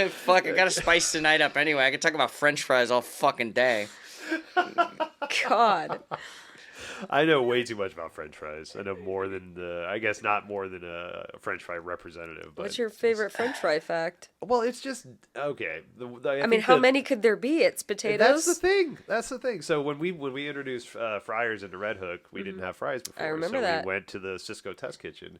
B: Fuck, I gotta spice the night up anyway. I can talk about French fries all fucking day.
D: God.
C: I know way too much about French fries. I know more than I guess not more than a French fry representative. But
D: What's your favorite French fry fact?
C: well, it's just okay.
D: I mean, how many could there be? It's potatoes.
C: That's the thing. So when we introduced fryers into Red Hook, we didn't have fries before.
D: I remember
C: so
D: that.
C: we went to the Cisco test kitchen.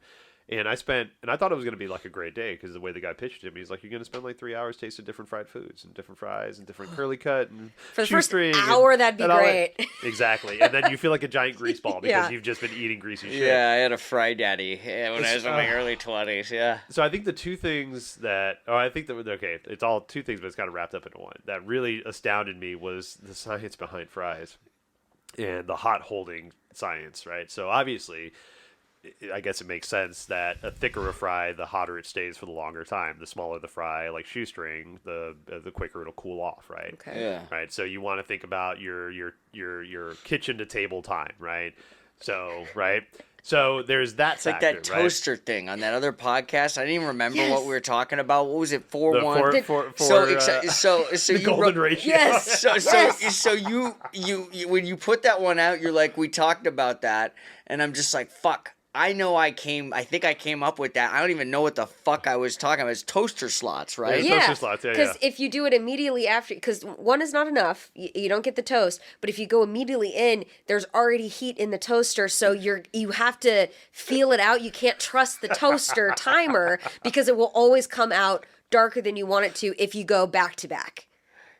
C: And I thought it was going to be like a great day because the way the guy pitched it, he's like, you're going to spend like 3 hours tasting different fried foods and different fries and different curly cut and
D: For the first
C: shoestring
D: hour, that'd be
C: and all that.
D: great.
C: Exactly. And then you feel like a giant grease ball because
D: Yeah.
C: you've just been eating greasy shit.
B: Yeah, I had a fry daddy when I was in my early 20s. Yeah.
C: So I think the two things it's all two things, but it's kind of wrapped up into one. That really astounded me was the science behind fries and the hot holding science, right? So obviously, I guess it makes sense that a thicker a fry, the hotter it stays for the longer time. The smaller the fry, like shoestring, the quicker it'll cool off, right?
D: Okay.
B: Yeah.
C: Right. So you want to think about your kitchen to table time, right? So right. So there's that.
B: It's like that toaster thing on that other podcast. I didn't even remember
D: Yes.
B: what we were talking about. What was it?
C: The
B: 4-1.
C: so
B: The
C: the golden ratio.
D: Yes.
B: So you when you put that one out, you're like, we talked about that, and I'm just like, fuck. I think I came up with that. I don't even know what the fuck I was talking about. It's toaster slots, right?
C: Yeah. Toaster slots, yeah,
D: Because if you do it immediately after, because one is not enough, you don't get the toast. But if you go immediately in, there's already heat in the toaster, so you have to feel it out. You can't trust the toaster timer because it will always come out darker than you want it to if you go back to back.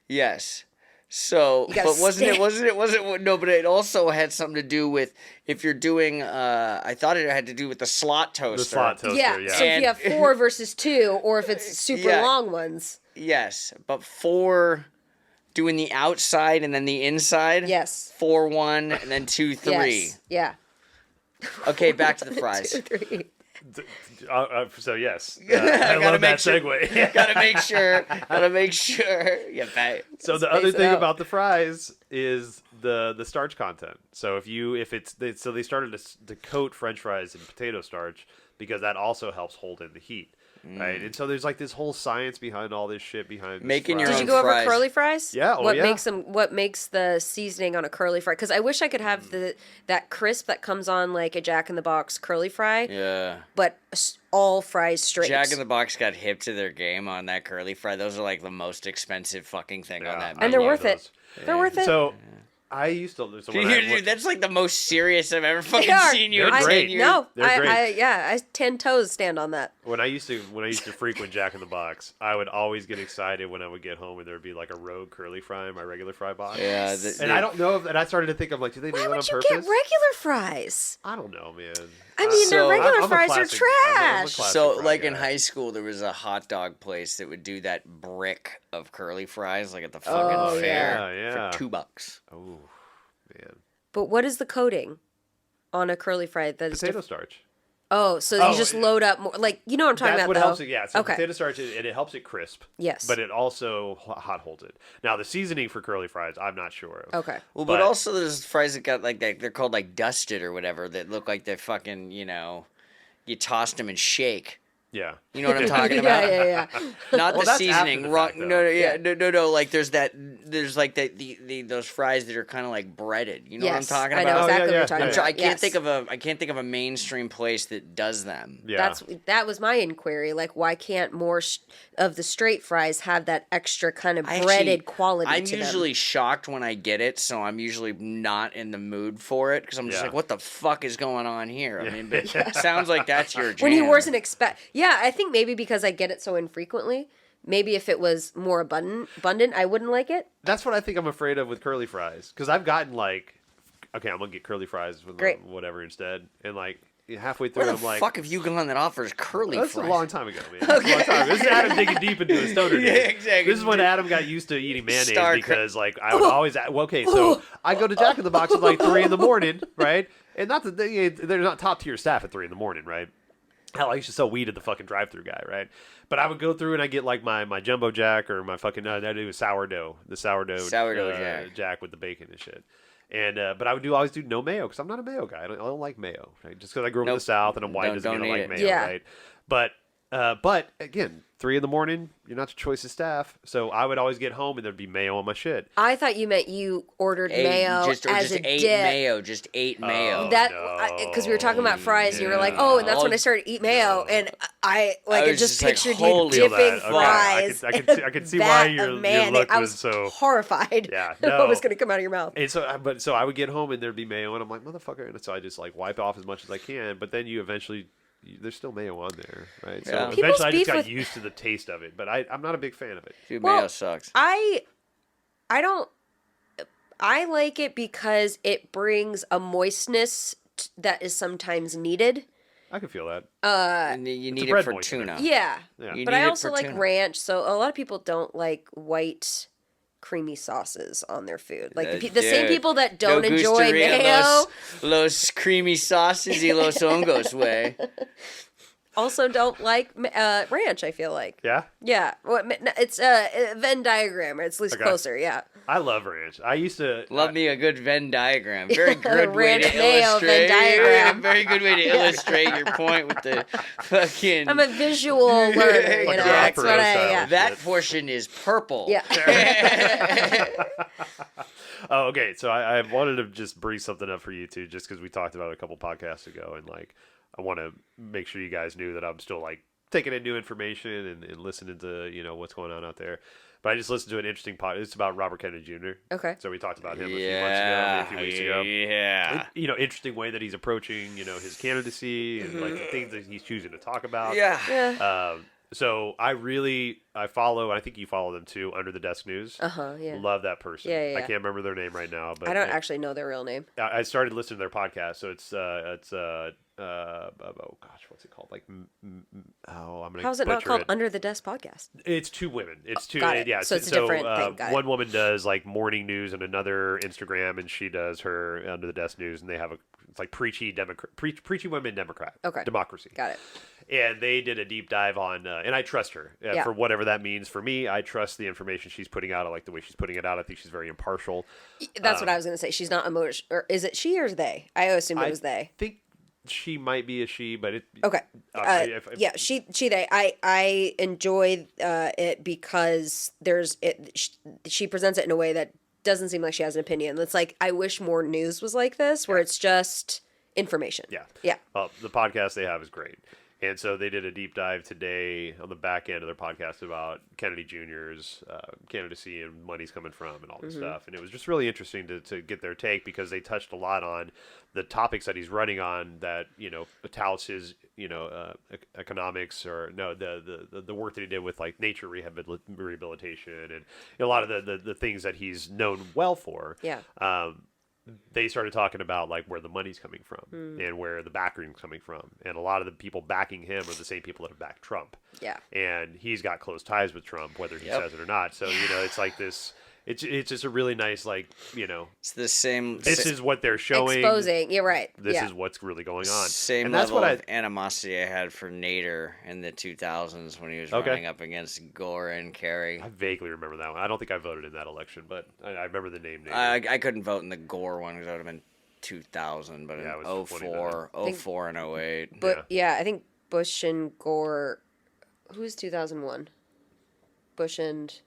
B: Yes. So,
D: You gotta
B: but wasn't
D: stick.
B: it no, but it also had something to do with if you're doing, I thought it had to do with the slot toaster.
C: The slot toaster.
D: Yeah.
C: Yeah.
D: So if
B: And-
D: you have 4 versus 2, or if it's super
B: Yeah.
D: long ones.
B: Yes, but 4 doing the outside and then the inside.
D: Yes.
B: 4-1 and then 2-3.
D: Yes. Yeah.
B: Okay, back to the fries.
D: 2, 3.
C: So yes, I
B: Gotta
C: love that
B: make sure-
C: segue.
B: Gotta make sure. Yeah, bet.
C: So the
D: Space
C: other
D: it
C: thing
D: out.
C: about the fries is the starch content. So they started to coat French fries in potato starch because that also helps hold in the heat, right? And so there's like this whole science behind all this shit behind this
B: Making your
C: fry.
D: Did
B: own
D: you go over
B: fries.
D: curly fries?
C: Yeah, oh,
D: what
C: yeah.
D: makes them? What makes the seasoning on a curly fry? Because I wish I could have that crisp that comes on like a Jack in the Box curly fry,
B: Yeah.
D: but all fries straight.
B: Jack in the Box got hip to their game on that curly fry. Those are like the most expensive fucking thing on that
C: I
D: and they're
B: menu.
C: love
D: worth it.
C: those.
D: They're worth it.
C: So I used to. So when I-
B: Dude, that's like the most serious I've ever
D: They
B: fucking
D: are.
B: seen you
C: They're
B: in
C: great.
B: 10 years.
D: No,
C: They're great.
D: I 10 toes stand on that.
C: When I used to frequent Jack in the Box, I would always get excited when I would get home and there would be like a rogue curly fry in my regular fry box.
B: Yeah,
C: And I don't know if, and I started to think, I'm like, do they do
D: Why
C: that on
D: would you
C: purpose?
D: get regular fries?
C: I don't know, man.
D: I mean,
B: So-
D: their regular
C: I'm a
D: fries are
C: classic- I'm a
D: trash.
C: classic
B: So,
C: fry
B: like in
C: guy.
B: high school, there was a hot dog place that would do that brick of curly fries, like at the fucking
D: Oh,
B: fair,
C: yeah.
B: for $2.
C: Oh, man.
D: But what is the coating on a curly fry that is
C: Potato
D: different?
C: starch.
D: Oh, so you just load up more. Like, you know what I'm talking
C: That's
D: about,
C: what
D: though?
C: helps it. Yeah, so
D: Okay.
C: potato starch, and it helps it crisp.
D: Yes.
C: But it also hot holds it. Now, the seasoning for curly fries, I'm not sure of.
D: Okay.
B: Well,
C: But-
B: but also there's fries that got like that. They're called like dusted or whatever. That look like they're fucking. You tossed them and shake.
C: Yeah.
B: You know what I'm talking about?
D: yeah.
B: Not
C: Well,
B: the
C: that's
B: seasoning.
C: after the
B: Wrong.
C: fact, though.
B: No. Like there's that. There's like those fries that are kind of like breaded. You know what I'm
D: Yes,
B: talking
D: I
B: about?
D: know exactly
C: Oh,
D: what
C: yeah,
D: you're talking
C: yeah.
D: about.
B: I can't
D: Yes.
B: think of a mainstream place that does them.
C: Yeah.
D: That was my inquiry. Like, why can't more of the straight fries have that extra kind of breaded quality
B: I'm
D: to them?
B: usually shocked when I get it, so I'm usually not in the mood for it because I'm just
C: Yeah.
B: like, what the fuck is going on here? I mean, but it sounds like that's your jam.
D: When you wasn't expect. Yeah, I think maybe because I get it so infrequently. Maybe if it was more abundant, I wouldn't like it.
C: That's what I think I'm afraid of with curly fries. Because I've gotten like, okay, I'm going to get curly fries with
D: Great.
C: whatever instead. And like halfway through,
B: Where the
C: I'm like,
B: fuck have you gone that offers curly
C: that's
B: fries?
C: a long time ago, man. That's a long time ago. This is Adam digging deep into his stoner days.
B: Yeah, exactly.
C: This is when Adam got used to eating mayonnaise
B: Star
C: because, like, I would always. Well, okay, so I go to Jack in the Box at like 3 a.m, right? And not that they're not top tier staff at 3 a.m, right? Hell, I used to sell weed at the fucking drive-through guy, right? But I would go through and I get like my jumbo jack or my fucking I do sourdough, the sourdough jack with the bacon and shit. And but I would always do no mayo because I'm not a mayo guy. I don't like mayo, right? Just because I grew up in the
B: Nope.
C: South and I'm white
B: Don't-
C: doesn't mean
B: don't
C: I
B: need
C: like
B: it.
C: mayo,
D: Yeah.
C: right? But again, 3 a.m, you're not the choice of staff, so I would always get home and there'd be mayo on my shit.
D: I thought you meant you ordered mayo
B: just
D: as a
B: ate
D: dip.
B: mayo, just ate mayo.
D: That
C: no.
D: because we were talking about fries, and you were like, "Oh," and that's when I started to eat mayo, and I
B: was
D: just
B: just like,
D: pictured
B: holy-
D: you
C: Feel
D: dipping
C: that. Okay.
D: fries.
C: I could see
D: in a
C: why
D: vat
C: your
D: of mayonnaise.
C: look
D: I
C: was so.
D: horrified.
C: Yeah,
D: what
C: no.
D: was going to come out of your mouth?
C: And so I would get home and there'd be mayo, and I'm like, motherfucker. And so I just like wipe off as much as I can. But then you eventually, there's still mayo on there, right? So
B: Yeah.
D: People's
C: eventually I
D: beef
C: just got
D: with-
C: used to the taste of it. But I'm not a big fan of it.
B: Dude,
D: Well,
B: mayo sucks.
D: I don't. I like it because it brings a moistness that is sometimes needed.
C: I can feel that.
B: And you need it
C: bread
B: for
C: moistener.
B: tuna.
D: Yeah,
C: Yeah.
B: You
D: but
B: need
D: I
B: it
D: also
B: for
D: like
B: tuna.
D: ranch. So a lot of people don't like white creamy sauces on their food. Like the same
B: Dude,
D: people that don't
B: no
D: enjoy
B: gustaría
D: mayo
B: los creamy sauces y los hongos, way.
D: also don't like ranch. I feel like.
C: Yeah,
D: Yeah, well, it's a Venn diagram. Or it's at least
C: Okay.
D: closer. Yeah.
C: I love ranch. I used to
B: Love me a good Venn diagram. Very good way
D: Ranch
B: to
D: mayo
B: illustrate.
D: Venn diagram.
B: Very good way to illustrate your point with the fucking.
D: I'm a visual learner. You
C: Like
D: know,
C: a
D: that's
C: rapper
D: what I.
C: style.
D: Yeah.
B: that portion is purple.
D: Yeah.
C: Oh, okay. So I wanted to just bring something up for you too, just because we talked about it a couple podcasts ago, and like I want to make sure you guys knew that I'm still like taking in new information and listening to what's going on out there. But I just listened to an interesting podcast. It's about Robert Kennedy Jr.
D: Okay.
C: So we talked about him
B: Yeah.
C: a few weeks ago.
B: Yeah.
C: Interesting way that he's approaching his candidacy and like the things that he's choosing to talk about.
B: Yeah.
D: Yeah.
C: So I follow, and I think you follow them too, Under the Desk News.
D: Yeah.
C: Love that person.
D: Yeah, yeah,
C: I
D: yeah.
C: can't remember their name right now, but
D: I don't actually know their real name.
C: I started listening to their podcast. So it's oh gosh, what's it called? Like I'm gonna.
D: How's it not
C: butcher
D: called
C: it.
D: Under the Desk Podcast?
C: It's two women. It's two.
D: Got it.
C: Yeah.
D: So it's a different thing. Got it.
C: One woman does like morning news and another Instagram, and she does her Under the Desk News, and they have it's like preachy women Democrat.
D: Okay.
C: Democracy.
D: Got it.
C: And they did a deep dive on, and I trust her
D: Yeah.
C: for whatever that means. For me, I trust the information she's putting out. I like the way she's putting it out. I think she's very impartial.
D: That's what I was going to say. She's not emotional. Or is it she or they? I assume it was they.
C: I think she might be a she, but it.
D: Okay.
C: if-
D: Yeah, she they. I enjoy it because she presents it in a way that doesn't seem like she has an opinion. It's like I wish more news was like this, where it's just information.
C: Yeah.
D: Yeah.
C: The podcast they have is great. And so they did a deep dive today on the back end of their podcast about Kennedy Jr.'s candidacy and money's coming from and all this stuff. And it was just really interesting to get their take because they touched a lot on the topics that he's running on that, touts his, economics or the work that he did with like nature rehabilitation and a lot of the things that he's known well for.
D: Yeah.
C: They started talking about like where the money's coming from and where the backing's coming from. And a lot of the people backing him are the same people that have backed Trump.
D: Yeah.
C: And he's got close ties with Trump, whether he
B: Yep.
C: says it or not. So, it's like this, it's just a really nice, like,
B: It's the same.
C: this is what they're showing.
D: Exposing. You're right.
C: This is what's really going on.
B: Same
C: and that's
B: level
C: what
B: of animosity I had for Nader in the 2000s when he was
C: Okay.
B: running up against Gore and Kerry.
C: I vaguely remember that one. I don't think I voted in that election, but I remember the name.
B: I couldn't vote in the Gore one because that would have been 2000, but
C: Yeah, it
B: in
C: was
B: 04, 04 and 08.
D: But yeah, I think Bush and Gore. Who's 2001? Bush and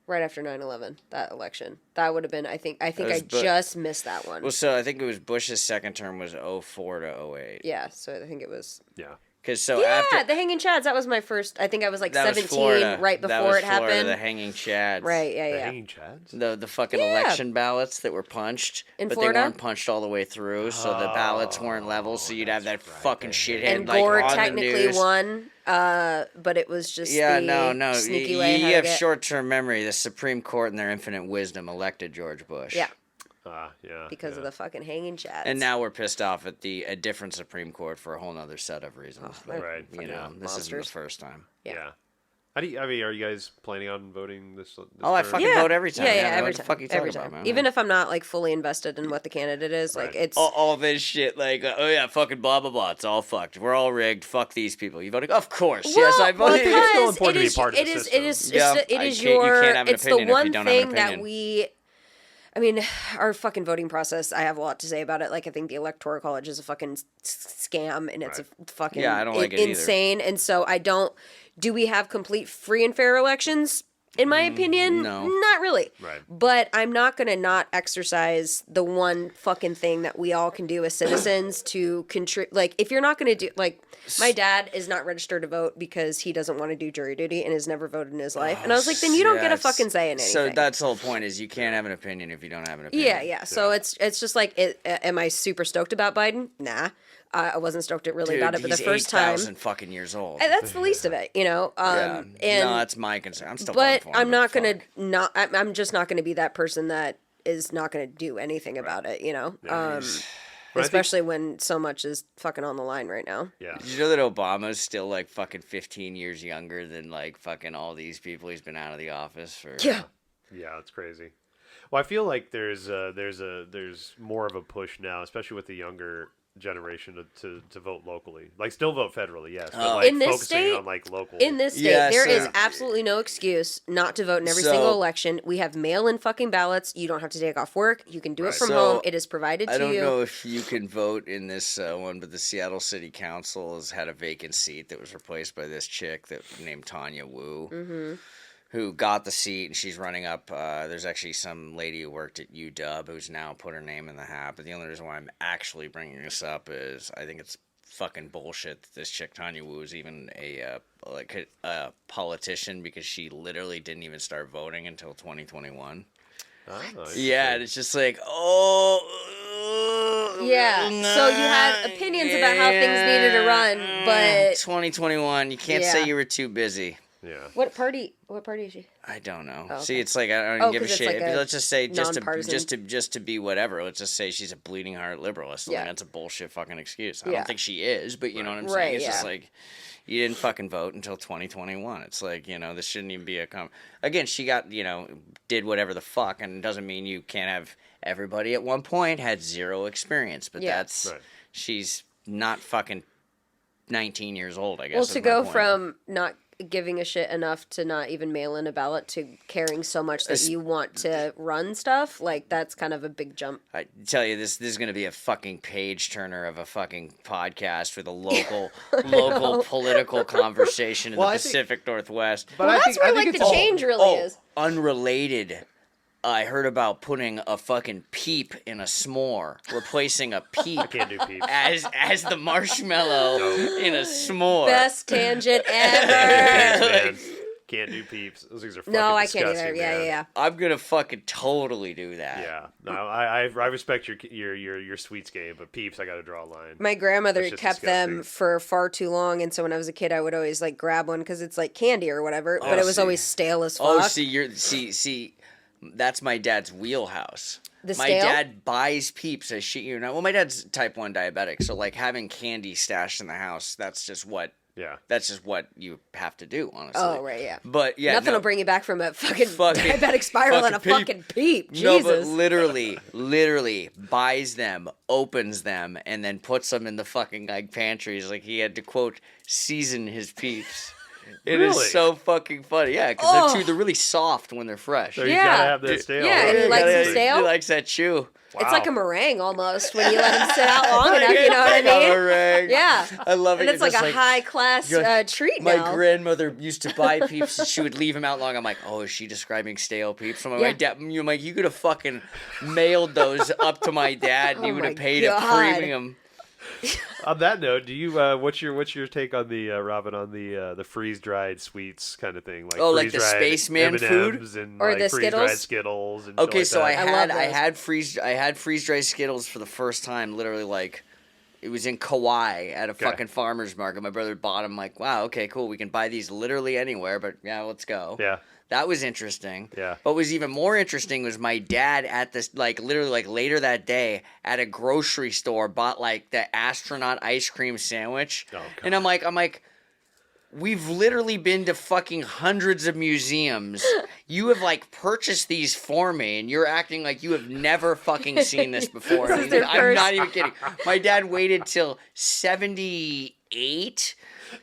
D: right after 9/11, that election. That would have been. I think I just missed that one.
B: Well, so I think it was Bush's second term was 04 to 08.
D: Yeah, so I think it was.
C: Yeah.
B: Because so
D: Yeah,
B: after
D: the Hanging Chads. That was my first. I think I was like
B: that
D: 17,
B: was Florida.
D: right
B: That
D: before
B: was
D: it
B: Florida,
D: happened.
B: the hanging chads.
D: Right. Yeah.
C: The
D: Yeah.
C: Hanging Chads?
B: The fucking
D: Yeah.
B: election ballots that were punched,
D: In
B: but
D: Florida?
B: they weren't punched all the way through, so the ballots weren't level. So you'd have that
C: that's right.
B: fucking shithead
D: And
B: like
D: Gore
B: on the
D: technically
B: news.
D: won, but it was just
B: Yeah,
D: the
B: no.
D: sneaky
B: You,
D: way how
B: you
D: to
B: have
D: get.
B: short-term memory. The Supreme Court, in their infinite wisdom, elected George Bush.
D: Yeah,
C: Yeah.
D: because of the fucking Hanging Chads.
B: And now we're pissed off at a different Supreme Court for a whole other set of reasons. But,
C: Right.
B: You know,
C: Yeah.
B: this isn't
D: Monsters.
B: the first time.
C: Yeah. How do you, are you guys planning on voting this
B: Oh, I
C: term?
B: fucking vote every time.
D: Yeah,
B: What
D: every
B: the
D: time.
B: fuck are you
D: Every
B: talking
D: time.
B: about, man?
D: Even if I'm not like fully invested in what the candidate is, like
C: Right.
D: it's
B: all this shit, like, oh yeah, fucking blah blah blah. It's all fucked. We're all rigged. Fuck these people. You voted? Of course. Yes, I voted.
C: it's still
D: because
C: important to be
D: is-
C: part of the
D: it is-
C: system.
D: It is.
B: Yeah,
D: It
B: I
D: is
B: can't- you
D: your.
B: can't have an
D: It's the
B: opinion if you
D: one
B: don't have an
D: thing that
B: opinion.
D: we. I mean, our fucking voting process. I have a lot to say about it. Like, I think the Electoral College is a fucking scam, and it's a fucking
B: Yeah, I don't like it either.
D: insane. And so I don't. Do we have complete free and fair elections? In my opinion,
B: no.
D: not really.
C: Right.
D: But I'm not going to not exercise the one fucking thing that we all can do as citizens to contribute. Like, if you're not going to do, like, my dad is not registered to vote because he doesn't want to do jury duty and has never voted in his life. And I was like, then you don't get a fucking say in anything.
B: So that's the whole point is you can't have an opinion if you don't have an opinion.
D: Yeah. So it's just like, am I super stoked about Biden? Nah. I wasn't stoked really about it, but the
B: he's
D: first time.
B: 8,000 fucking years old.
D: That's the least of it, you know?
B: Yeah.
D: And,
B: no, that's my concern. I'm still
D: but
B: voting for him,
D: I'm not going
B: fuck.
D: to not. I'm just not going to be that person that is not going to do anything about it. You know, especially when so much is fucking on the line right now.
C: Yeah.
B: Did you know that Obama's still like fucking 15 years younger than like fucking all these people he's been out of the office for?
D: Yeah.
C: Yeah, it's crazy. Well, I feel like there's more of a push now, especially with the younger generation to vote locally. Like, still vote federally, yes, but like
D: In this
C: focusing
D: state-
C: on like local.
D: In this state,
B: Yeah,
D: there
B: so-
D: is absolutely no excuse not to vote in every
B: So-
D: single election. We have mail-in fucking ballots. You don't have to take off work. You can do it from
B: So,
D: home. It is provided to
B: I don't
D: you.
B: know if you can vote in this one, but the Seattle City Council has had a vacant seat that was replaced by this chick named Tanya Wu, who got the seat, and she's running up. There's actually some lady who worked at UW who's now put her name in the hat. But the only reason why I'm actually bringing this up is I think it's fucking bullshit that this chick Tanya Wu is even a politician, because she literally didn't even start voting until 2021. Yeah, and it's just like,
D: Yeah. So you had opinions about how things needed to run, but
B: 2021, you can't say
D: Yeah.
B: you were too busy.
C: Yeah.
D: what party is she?
B: I don't know.
D: Oh, okay.
B: See, it's like I don't
D: Oh,
B: give a
D: 'cause it's
B: shit.
D: like a
B: Let's just say
D: nonpartisan-
B: just to be whatever. Let's just say she's a bleeding heart liberal. I still
D: Yeah.
B: think that's a bullshit fucking excuse. I
D: Yeah.
B: don't think she is, but you know what I'm saying.
D: Right,
B: It's just
D: yeah.
B: like you didn't fucking vote until 2021. It's like, this shouldn't even be again. She got did whatever the fuck, and it doesn't mean you can't have everybody at one point had zero experience, but
D: Yeah.
B: that's
C: Right.
B: she's not fucking 19 years old. I guess.
D: Well,
B: is
D: to
B: my
D: go
B: point.
D: from not giving a shit enough to not even mail in a ballot to caring so much that you want to run stuff, like that's kind of a big jump.
B: I tell you, this is going to be a fucking page turner of a fucking podcast with a local political conversation in
C: Well,
B: the
C: I think-
B: Pacific Northwest.
C: But
D: Well,
C: I
D: that's
C: think,
D: where
C: I think
D: like
C: it's
D: the change really is.
B: Unrelated. I heard about putting a fucking peep in a s'more, replacing a peep
C: Can't do peeps.
B: as the marshmallow in a s'more.
D: Best tangent
C: Can't
D: ever.
C: do peeps, man. Can't do peeps. Those things are fucking
D: No, I can't either.
C: disgusting,
D: Yeah,
C: man.
D: yeah.
B: I'm gonna fucking totally do that.
C: Yeah, no, I respect your sweets game, but peeps, I got to draw a line.
D: My grandmother
C: That's just
D: kept them
C: disgusting.
D: for far too long, and so when I was a kid, I would always like grab one because it's like candy or whatever, but it was
B: see.
D: always stale as fuck.
B: Oh, see, that's my dad's wheelhouse.
D: The
B: My
D: stale?
B: dad buys peeps. I shit you not. Well, my dad's type 1 diabetic, so like having candy stashed in the house, that's just what
C: Yeah.
B: That's just what you have to do, honestly.
D: Oh, right, yeah.
B: But yeah,
D: Nothing will bring you back from a fucking
B: Fucking-
D: diabetic spiral and a
B: fucking
D: fucking peep.
B: No, but
D: Jesus.
B: literally buys them, opens them, and then puts them in the fucking like pantries. Like he had to quote season his peeps. It is
C: Really?
B: so fucking funny. Yeah, because they're really soft when they're fresh.
C: So you
D: Yeah.
C: gotta have that stale.
D: Yeah, and he likes it stale?
B: He likes that chew.
D: It's like a meringue almost when you let them sit out long enough, you know what I
B: Like a
D: mean?
B: meringue.
D: Yeah.
B: I love it.
D: And it's like
B: just
D: a high-class
B: you're like,
D: treat
B: My
D: now.
B: grandmother used to buy peeps and she would leave them out long. I'm like, oh, is she describing stale peeps? I'm like, my dad, you're like, you could have fucking mailed those up to my dad and he
D: Oh
B: would have
D: my
B: paid
D: God.
B: a premium.
C: On that note, do you what's your take on the Robin, on the freeze dried sweets kind of thing, like
B: Like the
C: freeze-dried
B: spaceman food?
C: M&Ms and
D: Or
C: like
D: the
C: freeze dried
D: Skittles?
C: Skittles and
B: Okay,
C: shit
B: so
C: like
B: I
C: that.
D: love those.
B: had freeze dried Skittles for the first time. Literally, like it was in Kauai at a fucking farmer's market. My brother bought them. Like, wow, okay, cool. We can buy these literally anywhere. But yeah, let's go.
C: Yeah.
B: That was interesting.
C: Yeah.
B: What was even more interesting was my dad at this, like, literally, like, later that day at a grocery store bought, like, the astronaut ice cream sandwich.
C: Oh, God.
B: And I'm like, we've literally been to fucking hundreds of museums. You have, like, purchased these for me, and you're acting like you have never fucking seen this before.
D: This is their
B: I'm
D: first.
B: not even kidding. My dad waited till 78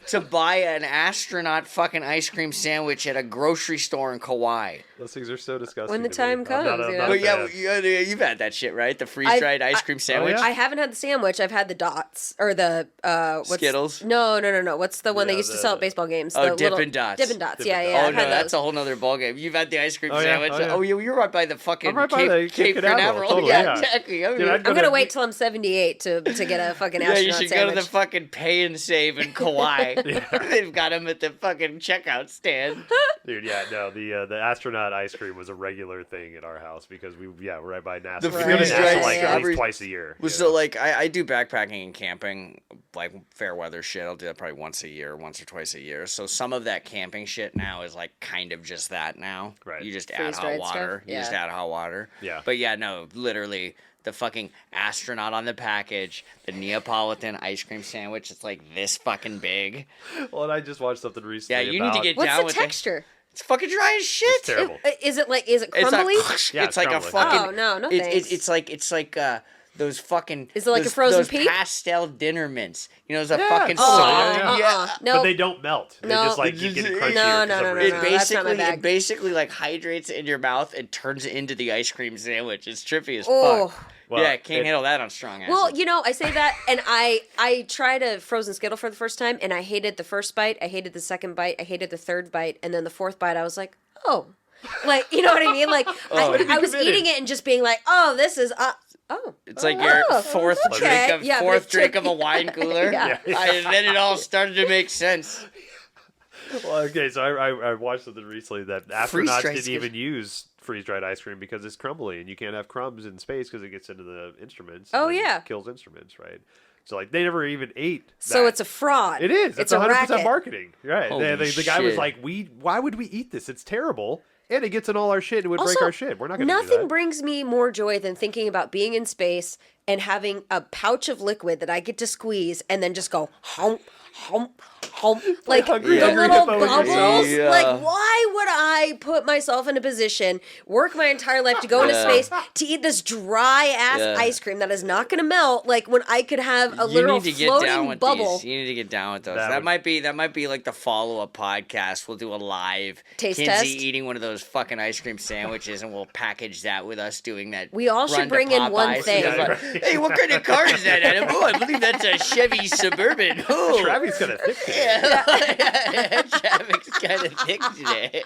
B: to buy an astronaut fucking ice cream sandwich at a grocery store in Kauai.
C: Those things are so disgusting.
D: When the
C: to me.
D: time
C: I'm
D: comes,
C: not
D: you know?
C: a
B: But
C: fan.
B: yeah, you've had that shit, right? The freeze-dried ice cream sandwich.
C: yeah?
D: I haven't had the sandwich. I've had the dots or the what's,
B: Skittles?
D: No. What's the one they
C: Yeah,
D: used to sell at
C: the-
D: baseball games?
B: Oh,
D: the
B: Dippin' Dots.
D: Dippin' Dots.
C: Dippin'
D: Yeah,
C: Dots.
D: yeah.
B: Oh
D: I've
B: no,
D: had
B: that's
D: those.
B: a whole nother ballgame. You've had the ice cream
C: Oh, yeah.
B: sandwich.
C: Oh, yeah.
B: You're right by the fucking
C: I'm right by the
B: Cape Canaveral.
C: Totally,
B: yeah,
C: yeah.
B: exactly.
C: Dude, I'd
D: I'm
C: go
D: gonna wait till I'm 78 to get a fucking
B: Yeah,
D: astronaut
B: you should
D: sandwich.
B: go to the fucking Pay and Save in Kauai. They've got them at the fucking checkout stand.
C: Dude, yeah, no, the astronaut ice cream was a regular thing at our house because we're right by NASA.
B: The
C: We go to
B: freeze-dried
C: NASA like at
B: strawberries-
C: least twice a year.
B: Well,
C: you
B: so
C: know?
B: like I do backpacking and camping, like fair weather shit. I'll do that probably once or twice a year. So some of that camping shit now is like kind of just that now.
C: Right.
B: You just add hot
D: Freeze-dried
B: water.
D: stuff?
B: You just
D: Yeah.
B: add hot water.
C: Yeah.
B: But yeah, no, literally the fucking astronaut on the package, the Neapolitan ice cream sandwich. It's like this fucking big.
C: Well, and I just watched something recently.
B: Yeah, you need to
C: about-
B: get
D: What's
B: down
D: the
B: with
D: texture?
B: It's fucking dry as shit.
C: It's terrible.
D: Is it
B: It's
D: crumbly?
B: like,
C: Yeah,
B: it's like a
C: crumbly.
B: fucking.
D: Oh, no,
B: it's,
D: thanks.
B: it's like those fucking.
D: Is it like a
B: those,
D: frozen
B: those
D: peep?
B: pastel dinner mints? You know, those
C: Yeah.
B: fucking
C: Oh,
B: soda.
C: yeah.
D: No.
C: But they don't melt. They
D: No.
C: just like you get crunchier.
D: No,
C: for
D: no,
C: some
D: no, no,
C: reason.
B: It
D: no. That's not my
B: basically
D: bag.
B: it basically like hydrates in your mouth and turns it into the ice cream sandwich. It's trippy as
D: Oh.
B: fuck.
C: Well,
B: yeah, can't
C: it-
B: handle that on strong acid.
D: Well, I say that, and I tried a frozen Skittle for the first time, and I hated the first bite, I hated the second bite, I hated the third bite, and then the fourth bite, I was like, oh, like, you know what I mean? Like, I was
C: committed.
D: eating it and just being like, oh, this is,
B: it's like your fourth
D: okay.
B: drink of
D: Yeah, but
B: fourth
D: it
B: drink
D: took-
B: of a wine cooler.
D: Yeah.
B: And then it all started to make sense.
C: Well, okay, so I watched something recently that astronauts
B: Freeze-dried
C: didn't even use freeze-dried ice cream because it's crumbly and you can't have crumbs in space because it gets into the instruments.
D: Oh,
C: and
D: yeah.
C: kills instruments, right? So like they never even ate.
D: so
C: that.
D: it's a fraud.
C: It is. It's
D: a
C: 100%
D: racket.
C: marketing, right?
B: Holy
C: The guy was
B: shit.
C: like, why would we eat this? It's terrible, and it gets in all our shit and would break
D: Also,
C: our shit. We're not going to do
D: Nothing
C: that.
D: brings me more joy than thinking about being in space and having a pouch of liquid that I get to squeeze and then just go hump, hump, hump. Like
C: Hungry
D: the
C: Hungry
D: little
C: Hippo in
D: bubbles.
C: yourself.
B: Yeah.
D: Like, why would I put myself in a position, work my entire life to go into
B: Yeah.
D: space to eat this dry ass
B: Yeah.
D: ice cream that is not going to melt? Like when I could have a
B: You
D: literal
B: need to get down
D: floating
B: with
D: bubble.
B: these. You need to get down with those.
C: That
B: That,
C: would-
B: might be like the follow-up podcast. We'll do a live
D: Taste
B: Kinsey
D: test?
B: eating one of those fucking ice cream sandwiches, and we'll package that with us doing that.
D: We all should
B: run to
D: bring in one
B: Popeyes.
D: thing.
B: And it's like, hey, what kind of car is that, Adam? Oh, I believe that's a Chevy Suburban. Oh,
C: Travis got a thick today.
B: Traffic's kind of thick today.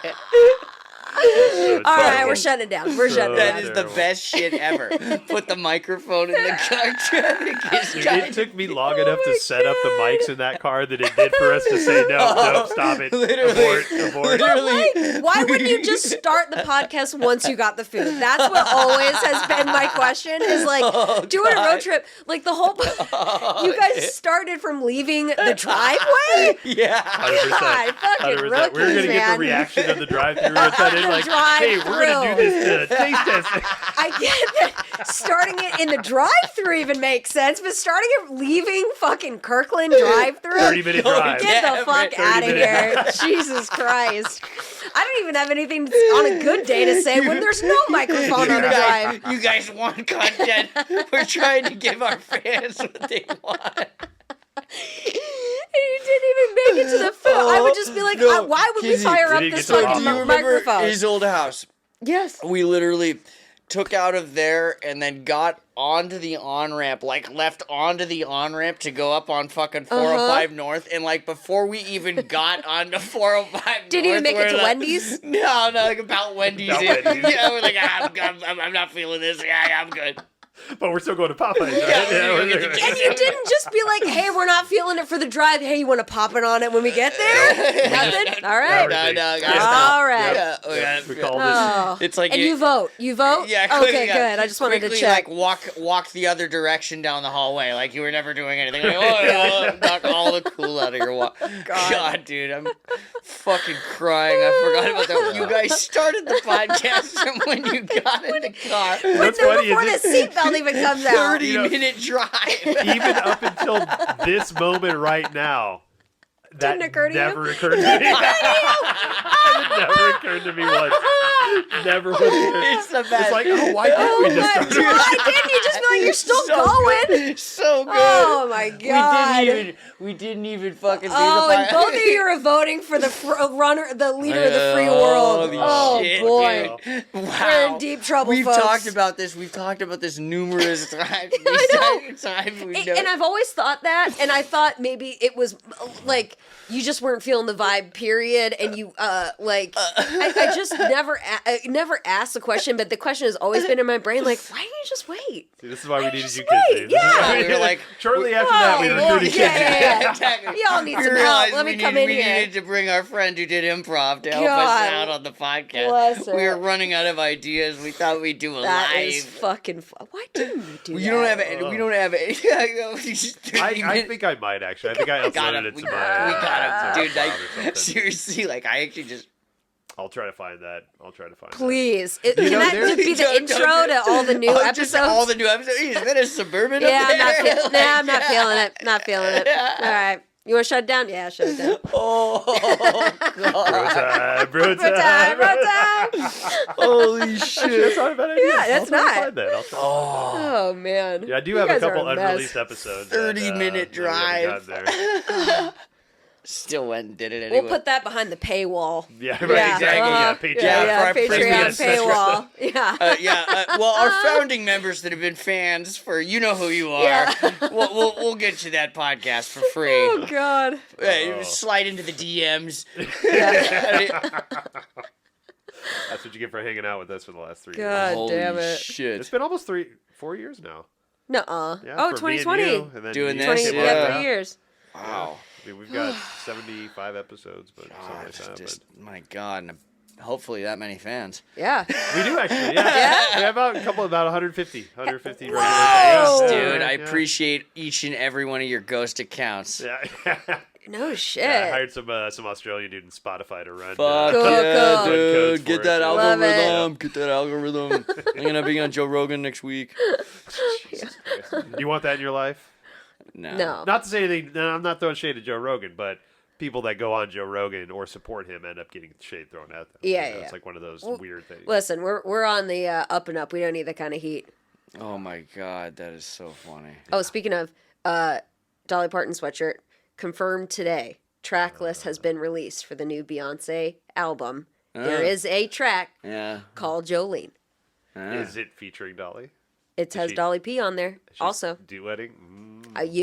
C: So
D: All right,
C: terrible.
D: we're shutting it down. We're shutting it
B: That
D: down.
B: is the
C: terrible.
B: best shit ever. Put the microphone in the car. Traffic is
C: Dude,
B: kind
C: it took me long enough to set up the mics in that car that it did for us to say no, stop it, abort.
B: literally.
D: Why wouldn't you just start the podcast once you got the food? That's what always has been my question. Is like doing a road
B: God.
D: trip. Like the whole, you guys started from leaving the driveway.
B: Yeah.
C: 100%.
D: God, fucking
C: 100%.
D: rookies,
C: We were gonna get
D: man.
C: the reaction of the drive-through at that then like,
D: drive
C: hey, we're gonna do this taste test.
D: I get that starting it in the drive-thru even makes sense, but starting it leaving fucking Kirkland drive-thru,
C: 30-minute drive.
D: get the fuck
C: 30
D: out of
C: minutes.
D: here! Jesus Christ! I don't even have anything on a good day to say when there's no microphone on the drive.
B: You guys want content. We're trying to give our fans what they want.
D: You didn't even make it to the film. I would just be like,
B: No,
D: why would we
B: Kizzy,
D: fire
C: we
D: up
C: didn't
D: this
C: get to the
D: fucking
C: Do
B: Do you remember
D: microphone?
B: his old house?
D: Yes.
B: We literally took out of there and then got onto the on-ramp, like left onto the on-ramp to go up on fucking 405 North, and like before we even got onto 405 North,
D: Didn't even make it
B: we're
D: to
B: like,
D: Wendy's?
B: No, like about Wendy's.
C: About Wendy's.
B: Yeah, we're like, I'm not feeling this. Yeah, I'm good.
C: But we're still going to Popeyes, right?
B: Yeah, we're gonna get the
D: And you didn't just be like, hey, we're not feeling it for the drive. Hey, you want to pop it on it when we get there? Nothing? All right.
C: Everything.
B: No,
D: All right.
B: Yeah,
C: We called
D: Oh.
B: It's like
D: And you vote. You vote?
B: Yeah,
D: Okay, good. I just wanted to
B: quickly,
D: check.
B: like walk the other direction down the hallway, like you were never doing anything. Like, oh, knock all the cool out of your walk. God, dude, I'm fucking crying. I forgot about that. You guys started the podcast from when you got in the car.
C: What's
D: No,
C: funny
D: before
C: is
D: the seatbelt even comes out.
B: 30-minute drive.
C: even up until this moment right now, that
D: Didn't occur to you?
C: never occurred to me. It never occurred to me once. Never was.
B: It's the best.
C: It's like, oh, why didn't we just start?
D: Why didn't you just feel like you're still going?
B: Good. So good.
D: Oh my god.
B: We didn't even fucking do
D: Oh,
B: the
D: and both of you are voting for the runner, the leader of the free world.
B: Holy
D: Oh
B: shit,
D: boy,
B: dude.
D: we're
B: Wow.
D: in deep trouble,
B: We've
D: folks.
B: talked about this. We've talked about this numerous times.
D: And I've always thought that, and I thought maybe it was like you just weren't feeling the vibe, period, and you I just never asked the question, but the question has always been in my brain, like, why didn't you just wait?
C: See, this is why we needed
D: just
C: you
D: wait,
C: kids. This is
D: yeah.
C: why
B: We were like,
C: shortly after that, we
D: Oh,
C: recruited
D: yeah,
C: kids.
D: yeah.
B: Exactly.
D: Y'all need
B: We
D: some
B: realized
D: help. Let me
B: we
D: come
B: need-
D: in
B: we
D: here.
B: needed to bring our friend who did improv to help
D: God.
B: us out on the podcast.
D: Bless her.
B: We were running out of ideas. We thought we'd do a
D: That
B: live.
D: is fucking fun. Why didn't we do that?
B: You don't have any. We don't have any.
C: I think I might actually. I think I uploaded it to my.
B: We got
C: to
B: him, dude.
C: my cloud or something.
B: Seriously, like I actually just.
C: I'll try to find that.
D: Please.
C: You
D: Can
C: know,
D: that
C: there's-
D: just be the intro to all the new episodes?
B: Just all the new episodes. Is that a suburban?
D: Yeah,
B: up there?
D: I'm not feeling it. Not feeling it. All right. You want to shut it down? Yeah, shut it down.
B: Oh God!
C: Bro
D: Bro
C: time.
D: time.
B: Holy shit!
C: That's not a bad idea.
D: Yeah, that's
C: I'll try to
D: not.
C: find that. I'll try.
D: Oh, man.
C: Yeah, I do
D: You
C: have a
D: guys are
C: couple
D: mess.
C: unreleased episodes.
B: 30-minute
C: that we haven't
B: drive.
C: gotten there.
B: Still went and did it anyway.
D: We'll put that behind the paywall.
C: Yeah, right,
D: Yeah,
C: exactly. Yeah, Patreon.
B: for our
D: Patreon
B: premium
D: paywall. Yeah.
B: Well, our founding members that have been fans for you know who you are,
D: Yeah.
B: we'll get you that podcast for free.
D: Oh, God.
B: Slide into the DMs.
C: That's what you get for hanging out with us for the last 3 years.
D: God
B: Holy
D: damn it.
B: shit!
C: It's been almost 4 years now.
D: Nuh-uh.
C: Yeah,
D: Oh,
C: for me and
D: 2020.
C: you, and then
B: Doing
C: you
B: this,
C: came
B: yeah.
C: on.
D: 3 years.
B: Wow.
C: I mean, we've got 75 episodes, but something like that.
B: Just my God, and hopefully that many fans.
D: Yeah.
C: But we do actually, yeah.
D: Yeah?
C: We have about 150 regular
D: Whoa!
C: fans.
B: Dude, I
C: Yeah.
B: appreciate each and every one of your ghost accounts.
C: Yeah.
D: No shit.
C: Yeah, I hired some Australian dude in Spotify to run.
B: Fuck
D: Cool,
B: yeah,
D: cool.
B: dude!
C: Codes
B: Get
C: for
B: that
C: us, yeah.
D: Love it.
B: algorithm. Get that algorithm. I'm gonna be on Joe Rogan next week.
C: Jesus Christ. You want that in your life?
D: No.
C: Not to say anything. No, I'm not throwing shade at Joe Rogan, but people that go on Joe Rogan or support him end up getting shade thrown at them.
D: Yeah,
C: You know,
D: yeah.
C: It's like one of those weird things.
D: Listen, we're on the up and up. We don't need that kind of heat.
B: Oh my God, that is so funny.
D: Oh, speaking of Dolly Parton sweatshirt, confirmed today. Track list has been released for the new Beyonce album. There is a track
B: Yeah.
D: called Jolene.
C: Is it featuring Dolly?
D: It has
C: she-
D: Dolly P on there.
C: She's
D: Also,
C: duetting.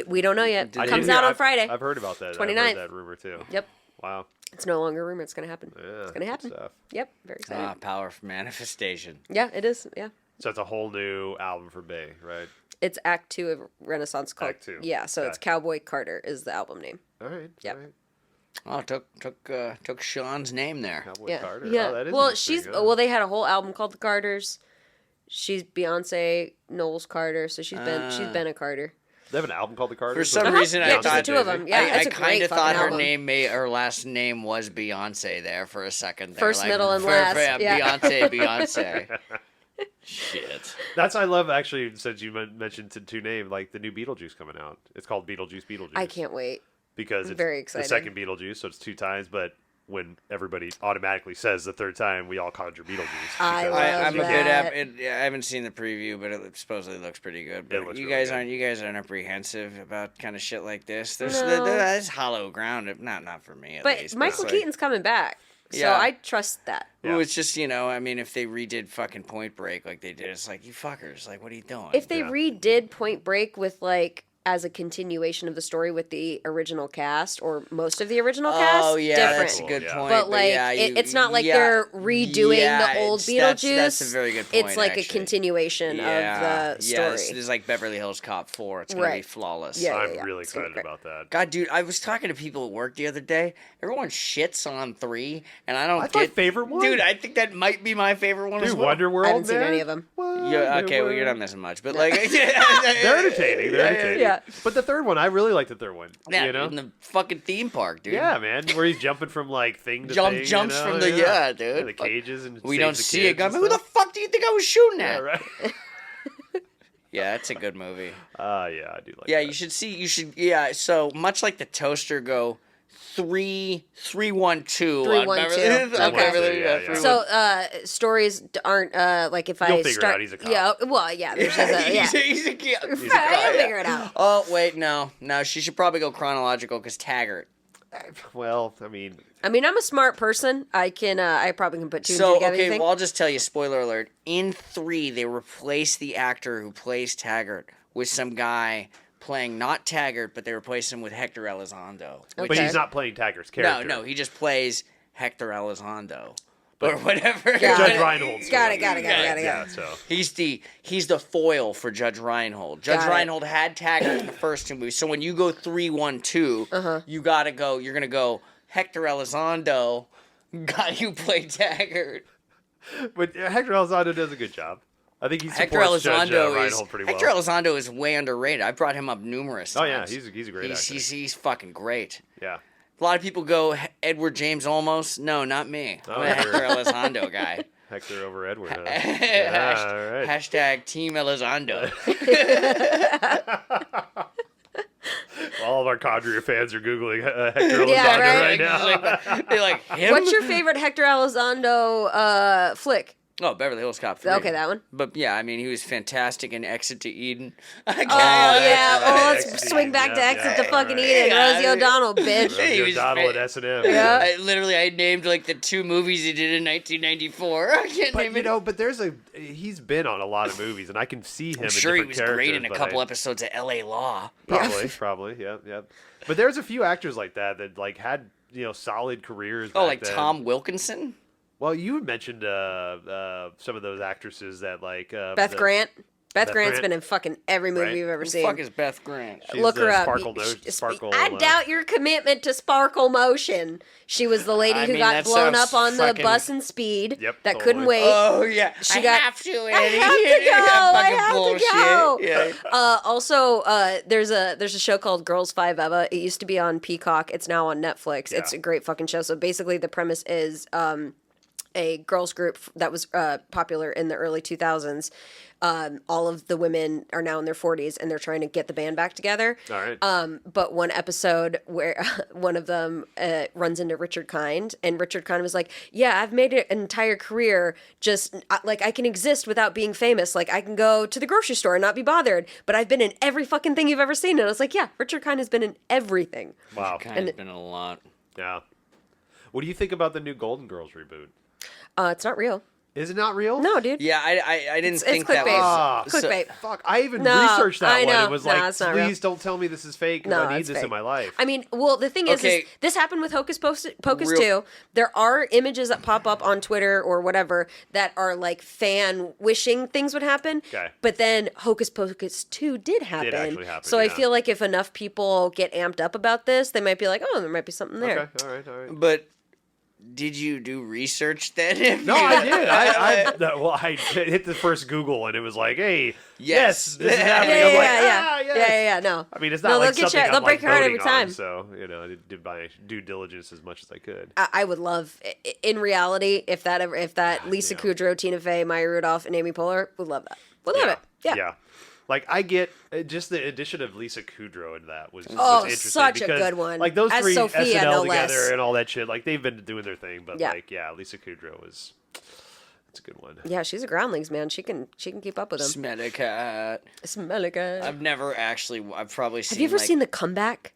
D: we don't know yet.
B: I
D: It
B: didn't
D: comes
C: hear-
D: out on
C: I've-
D: Friday.
C: I've heard about that.
D: 29th.
C: I've heard that rumor too.
D: Yep.
C: Wow.
D: It's no longer a rumor. It's going to happen.
C: Yeah,
D: It's going to happen.
C: good stuff.
D: Yep. Very excited.
B: Power of manifestation.
D: Yeah, it is. Yeah.
C: So it's a whole new album for Bay, right?
D: It's Act 2 of Renaissance Cult.
C: Act 2.
D: Yeah, so it's
C: Okay.
D: Cowboy Carter is the album name.
C: All right.
D: Yep.
C: All right.
B: Oh, took Sean's name there.
C: Cowboy
D: Yeah.
C: Carter.
D: Yeah.
C: Oh, that is
D: well,
C: interesting,
D: she's
C: yeah.
D: well they had a whole album called The Carters. She's Beyonce Knowles Carter, so she's been a Carter.
C: They have an album called The Carters.
B: For some
C: or-
B: reason,
D: Yeah,
B: I
D: just the
B: thought
D: two of them. Yeah,
B: I
D: it's a
B: kind
D: great
B: of
D: fucking
B: thought
D: album.
B: her last name was Beyonce there for a second. There.
D: First, middle, and last. Yeah.
B: Beyonce. Shit.
C: That's I love actually. Since you mentioned two names, like the new Beetlejuice coming out. It's called Beetlejuice.
D: I can't wait.
C: Because
D: I'm
C: it's
D: very
C: the
D: excited.
C: second Beetlejuice, so it's 2 times. But when everybody automatically says the third time, we all conjure Beetlejuice.
D: I
C: because-
D: love
B: I'm a good
D: that.
B: I haven't seen the preview, but it supposedly looks pretty good. But
C: looks
B: you
C: really
B: guys
C: good.
B: aren't apprehensive about kind of shit like this.
D: No.
B: There's hollow ground. Not for me at
D: But
B: least.
D: Michael
B: it's
D: Keaton's coming back, so
B: Yeah.
D: I trust that.
B: Well, it's just I mean, if they redid fucking Point Break like they did, it's like you fuckers. Like, what are you doing?
D: If they
C: Yeah.
D: redid Point Break with as a continuation of the story with the original cast or most of the original cast,
B: Oh yeah,
D: different.
B: that's a good
C: Yeah.
B: point.
D: But like,
B: yeah,
D: it's not like they're redoing the old Beetlejuice.
B: That's a very good point.
D: It's like
B: actually.
D: a continuation of the story.
B: Yeah, this is like Beverly Hills Cop 4. It's gonna be
D: Right.
B: flawless.
D: Yeah.
C: I'm really
D: It's gonna be
C: excited
D: great.
C: about that.
B: God, dude, I was talking to people at work the other day. Everyone shits on 3, and I don't
C: That's
B: get
C: my favorite one.
B: Dude, I think that might be my favorite one as
C: Dude,
B: well.
C: Wonderworld.
D: I haven't seen
C: man.
D: any of them.
B: Yeah, okay, well, you're not missing much, but like,
C: They're entertaining. They're entertaining.
D: Yeah.
C: But the third one, I really like the third one.
B: Yeah,
C: you know?
B: in the fucking theme park, dude.
C: Yeah, man, where he's jumping from like thing to
B: Jump-
C: thing.
B: jumps
C: you know?
B: from the- yeah, dude.
C: Yeah, the cages and
B: We
C: saves
B: don't
C: the
B: see
C: kids
B: it coming.
C: and
B: Who the
C: stuff.
B: fuck do you think I was shooting at?
C: Yeah, right.
B: Yeah, it's a good movie.
C: Yeah, I do like.
B: Yeah,
C: that.
B: you should see. You should. Yeah, so much like the toaster go 3-3-1-2
D: 3-1-2.
B: on Beverly.
D: Okay.
B: on Beverly,
C: Yeah, yeah.
B: 3-1-2.
D: So stories aren't like if I
C: You'll figure it
D: start.
C: out, he's a cop.
D: Yeah, well, yeah. There's just a, yeah.
B: he's a kid.
C: He's a
D: I'll
C: cop.
D: figure it out.
B: Oh wait, no. She should probably go chronological because Taggart.
C: Well, I mean,
D: I mean, I'm a smart person. I can. I probably can put two and two
B: So
D: together. you
B: okay,
D: think?
B: well I'll just tell you. Spoiler alert: in 3, they replaced the actor who plays Taggart with some guy playing not Taggart, but they replaced him with Hector Elizondo.
D: Okay.
C: but he's not playing Taggart's character.
B: No, he just plays Hector Elizondo or whatever.
D: Got
C: Judge
D: it.
C: Reinhold's
D: Got
C: the
D: it,
C: one.
D: got it, got it, got it.
C: Yeah, so
B: He's the foil for Judge Reinhold. Judge
D: Got it.
B: Reinhold had Taggart in the first 2 movies. So when you go 3-1-2,
D: Uh-huh.
B: you gotta go. You're gonna go Hector Elizondo, guy who played Taggart.
C: but Hector Elizondo does a good job. I think he
B: Hector
C: supports Judge
B: Elizondo is
C: Reinhold pretty well.
B: Hector Elizondo is way underrated. I brought him up numerous
C: Oh
B: times.
C: yeah, he's a great actor.
B: He's fucking great.
C: Yeah.
B: A lot of people go Edward James Olmos. No, not me. I'm
C: Oh,
B: a Hector
C: you're-
B: Elizondo guy.
C: Hector over Edward. Huh? Yeah, all right.
B: Hashtag Team Elizondo.
C: All of our Cadre fans are googling Hector Elizondo
D: Yeah,
C: right,
D: right.
C: now.
B: They're like him.
D: What's your favorite Hector Elizondo flick?
B: Oh, Beverly Hills Cop 3.
D: Okay, that one.
B: But yeah, I mean, he was fantastic in Exit to Eden.
D: Oh yeah. Oh, let's
C: Exit to
D: swing
C: Eden,
D: back to
C: yeah,
D: Exit
C: yeah,
D: to fucking
C: right.
D: Eden.
B: Yeah,
D: Rosie O'Donnell, bitch.
B: He
C: Rosie
B: was
C: O'Donnell
B: fa-
C: at S&M.
D: Yeah.
B: I named like the 2 movies he did in 1994. I can't
C: But
B: name
C: you
B: it.
C: know, he's been on a lot of movies, and I can see him.
B: I'm
C: in
B: sure he
C: different
B: was great in a
C: characters,
B: couple
C: but
B: episodes of L.A. Law.
C: Probably, yeah. But there's a few actors like that like had solid careers.
B: Oh,
C: back
B: like
C: then.
B: Tom Wilkinson?
C: Well, you mentioned some of those actresses that like
D: Beth Grant. Beth
C: Beth
D: Grant's
C: Grant.
D: been in fucking every movie
C: Right.
D: you've ever
B: Who the
D: seen.
B: fuck is Beth Grant?
C: She's
D: Look her
C: the
D: up.
C: Sparkle Sparkle.
D: I doubt your commitment to Sparkle Motion. She was the lady
B: I
D: who
B: mean,
D: got
B: that
D: blown
B: sounds
D: up on the
B: fucking-
D: bus in Speed.
C: Yep,
D: that
C: totally.
D: couldn't wait.
B: Oh, yeah.
D: She
B: I
D: got-
B: have to,
D: I
B: Eddie.
D: have to go. I
B: Fucking
D: have
B: bullshit.
D: to go.
B: Yeah.
D: Also, there's a show called Girls Five Eva. It used to be on Peacock. It's now on Netflix.
C: Yeah.
D: It's a great fucking show. So basically, the premise is a girls group that was popular in the early 2000s. All of the women are now in their 40s and they're trying to get the band back together.
C: All right.
D: But one episode where one of them runs into Richard Kind, and Richard Kind was like, "Yeah, I've made an entire career just like I can exist without being famous. Like I can go to the grocery store and not be bothered. But I've been in every fucking thing you've ever seen." And I was like, "Yeah, Richard Kind has been in everything."
C: Wow.
B: Kind of been a lot.
C: Yeah. What do you think about the new Golden Girls reboot?
D: It's not real.
C: Is it not real?
D: No, dude.
B: Yeah, I didn't
D: It's
B: think that
D: clickbait.
B: was...
D: Clickbait.
C: Fuck! I even
D: No,
C: researched that
D: I
C: one.
D: know.
C: It was
D: No,
C: like,
D: it's not real.
C: please don't tell me this is fake. 'Cause
D: No,
C: I need
D: it's
C: this in
D: fake.
C: my life.
D: I mean, well, the thing is
B: Okay.
D: this happened with Hocus Pocus
B: Real-
D: 2. There are images that pop up on Twitter or whatever that are like fan wishing things would happen.
C: Okay.
D: But then Hocus Pocus 2 did happen.
C: actually happen,
D: So I
C: yeah.
D: feel like if enough people get amped up about this, they might be like, oh, there might be something there.
C: Okay. All right.
B: But Did you do research then? If
C: No,
B: you-
C: I did. I hit the first Google and it was like, hey, yes, this is happening. I'm like, yes.
D: No.
C: I mean, it's not
D: No,
C: like
D: they'll get
C: something
D: you-
C: I'm
D: they'll break
C: like
D: your heart
C: voting
D: every time.
C: on, so I did my due diligence as much as I could.
D: I would love, in reality, if that Lisa
C: Yeah.
D: Kudrow, Tina Fey, Maya Rudolph, and Amy Poehler would love that. Would love it. Yeah.
C: Like I get just the addition of Lisa Kudrow in that was
D: Oh,
C: interesting
D: such a
C: because,
D: good one.
C: Like those
D: As
C: three
D: Sophia,
C: SNL
D: no
C: together
D: less.
C: and all that shit. Like they've been doing their thing, but
D: Yeah.
C: Lisa Kudrow that's a good one.
D: Yeah, she's a groundlings, man. She can keep up with them.
B: Smedicat.
D: Smell it good.
B: I've probably seen.
D: Have you ever
B: like,
D: seen The Comeback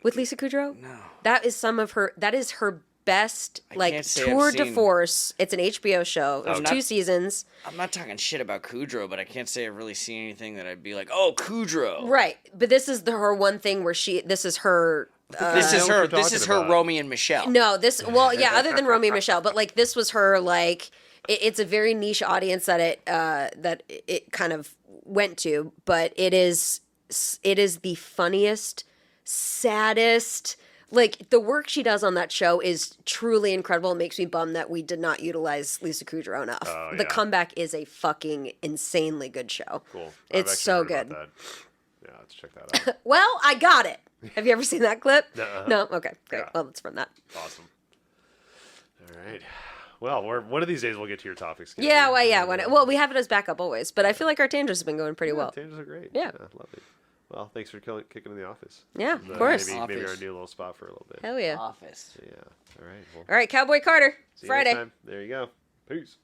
D: with Lisa Kudrow?
B: No.
D: That is that is her best, like,
B: can't say
D: tour
B: I've
D: de
B: seen-
D: force. It's an HBO show. There's
B: not-
D: 2 seasons.
B: I'm not talking shit about Kudrow, but I can't say I've really seen anything that I'd be like, oh, Kudrow.
D: Right. But this is her one thing where this is her...
B: This is
C: I know
B: her.
C: what you're
B: This is
C: talking
B: her.
C: about.
B: Romy and Michelle.
D: No, other than Romy and Michelle, but like this was her, like, it's a very niche audience that it kind of went to, but it is the funniest, saddest, like the work she does on that show is truly incredible. It makes me bummed that we did not utilize Lisa Kudrow enough.
C: Oh,
D: The
C: yeah.
D: Comeback is a fucking insanely good show.
C: Cool.
D: It's
C: I've
D: so
C: actually heard
D: good.
C: about that. Yeah, let's check that out.
D: Well, I got it. Have you ever seen that clip?
C: Nuh-uh.
D: No? Okay, great.
C: Yeah.
D: Well, it's from that.
C: Awesome. All right. Well, one of these days we'll get to your topics. Kate.
D: Yeah, well, we have it as backup always, but I feel like our tangents have been going pretty well.
C: Tangents are great.
D: Yeah.
C: Lovely. Well, thanks for kicking in the office.
D: Yeah,
C: And,
D: of course.
C: Maybe
B: Office.
C: our new little spot for a little bit.
D: Hell yeah.
B: Office.
C: Yeah. All right. Well,
D: All right, Cowboy Carter,
C: see you
D: Friday.
C: next time. There you go. Peace.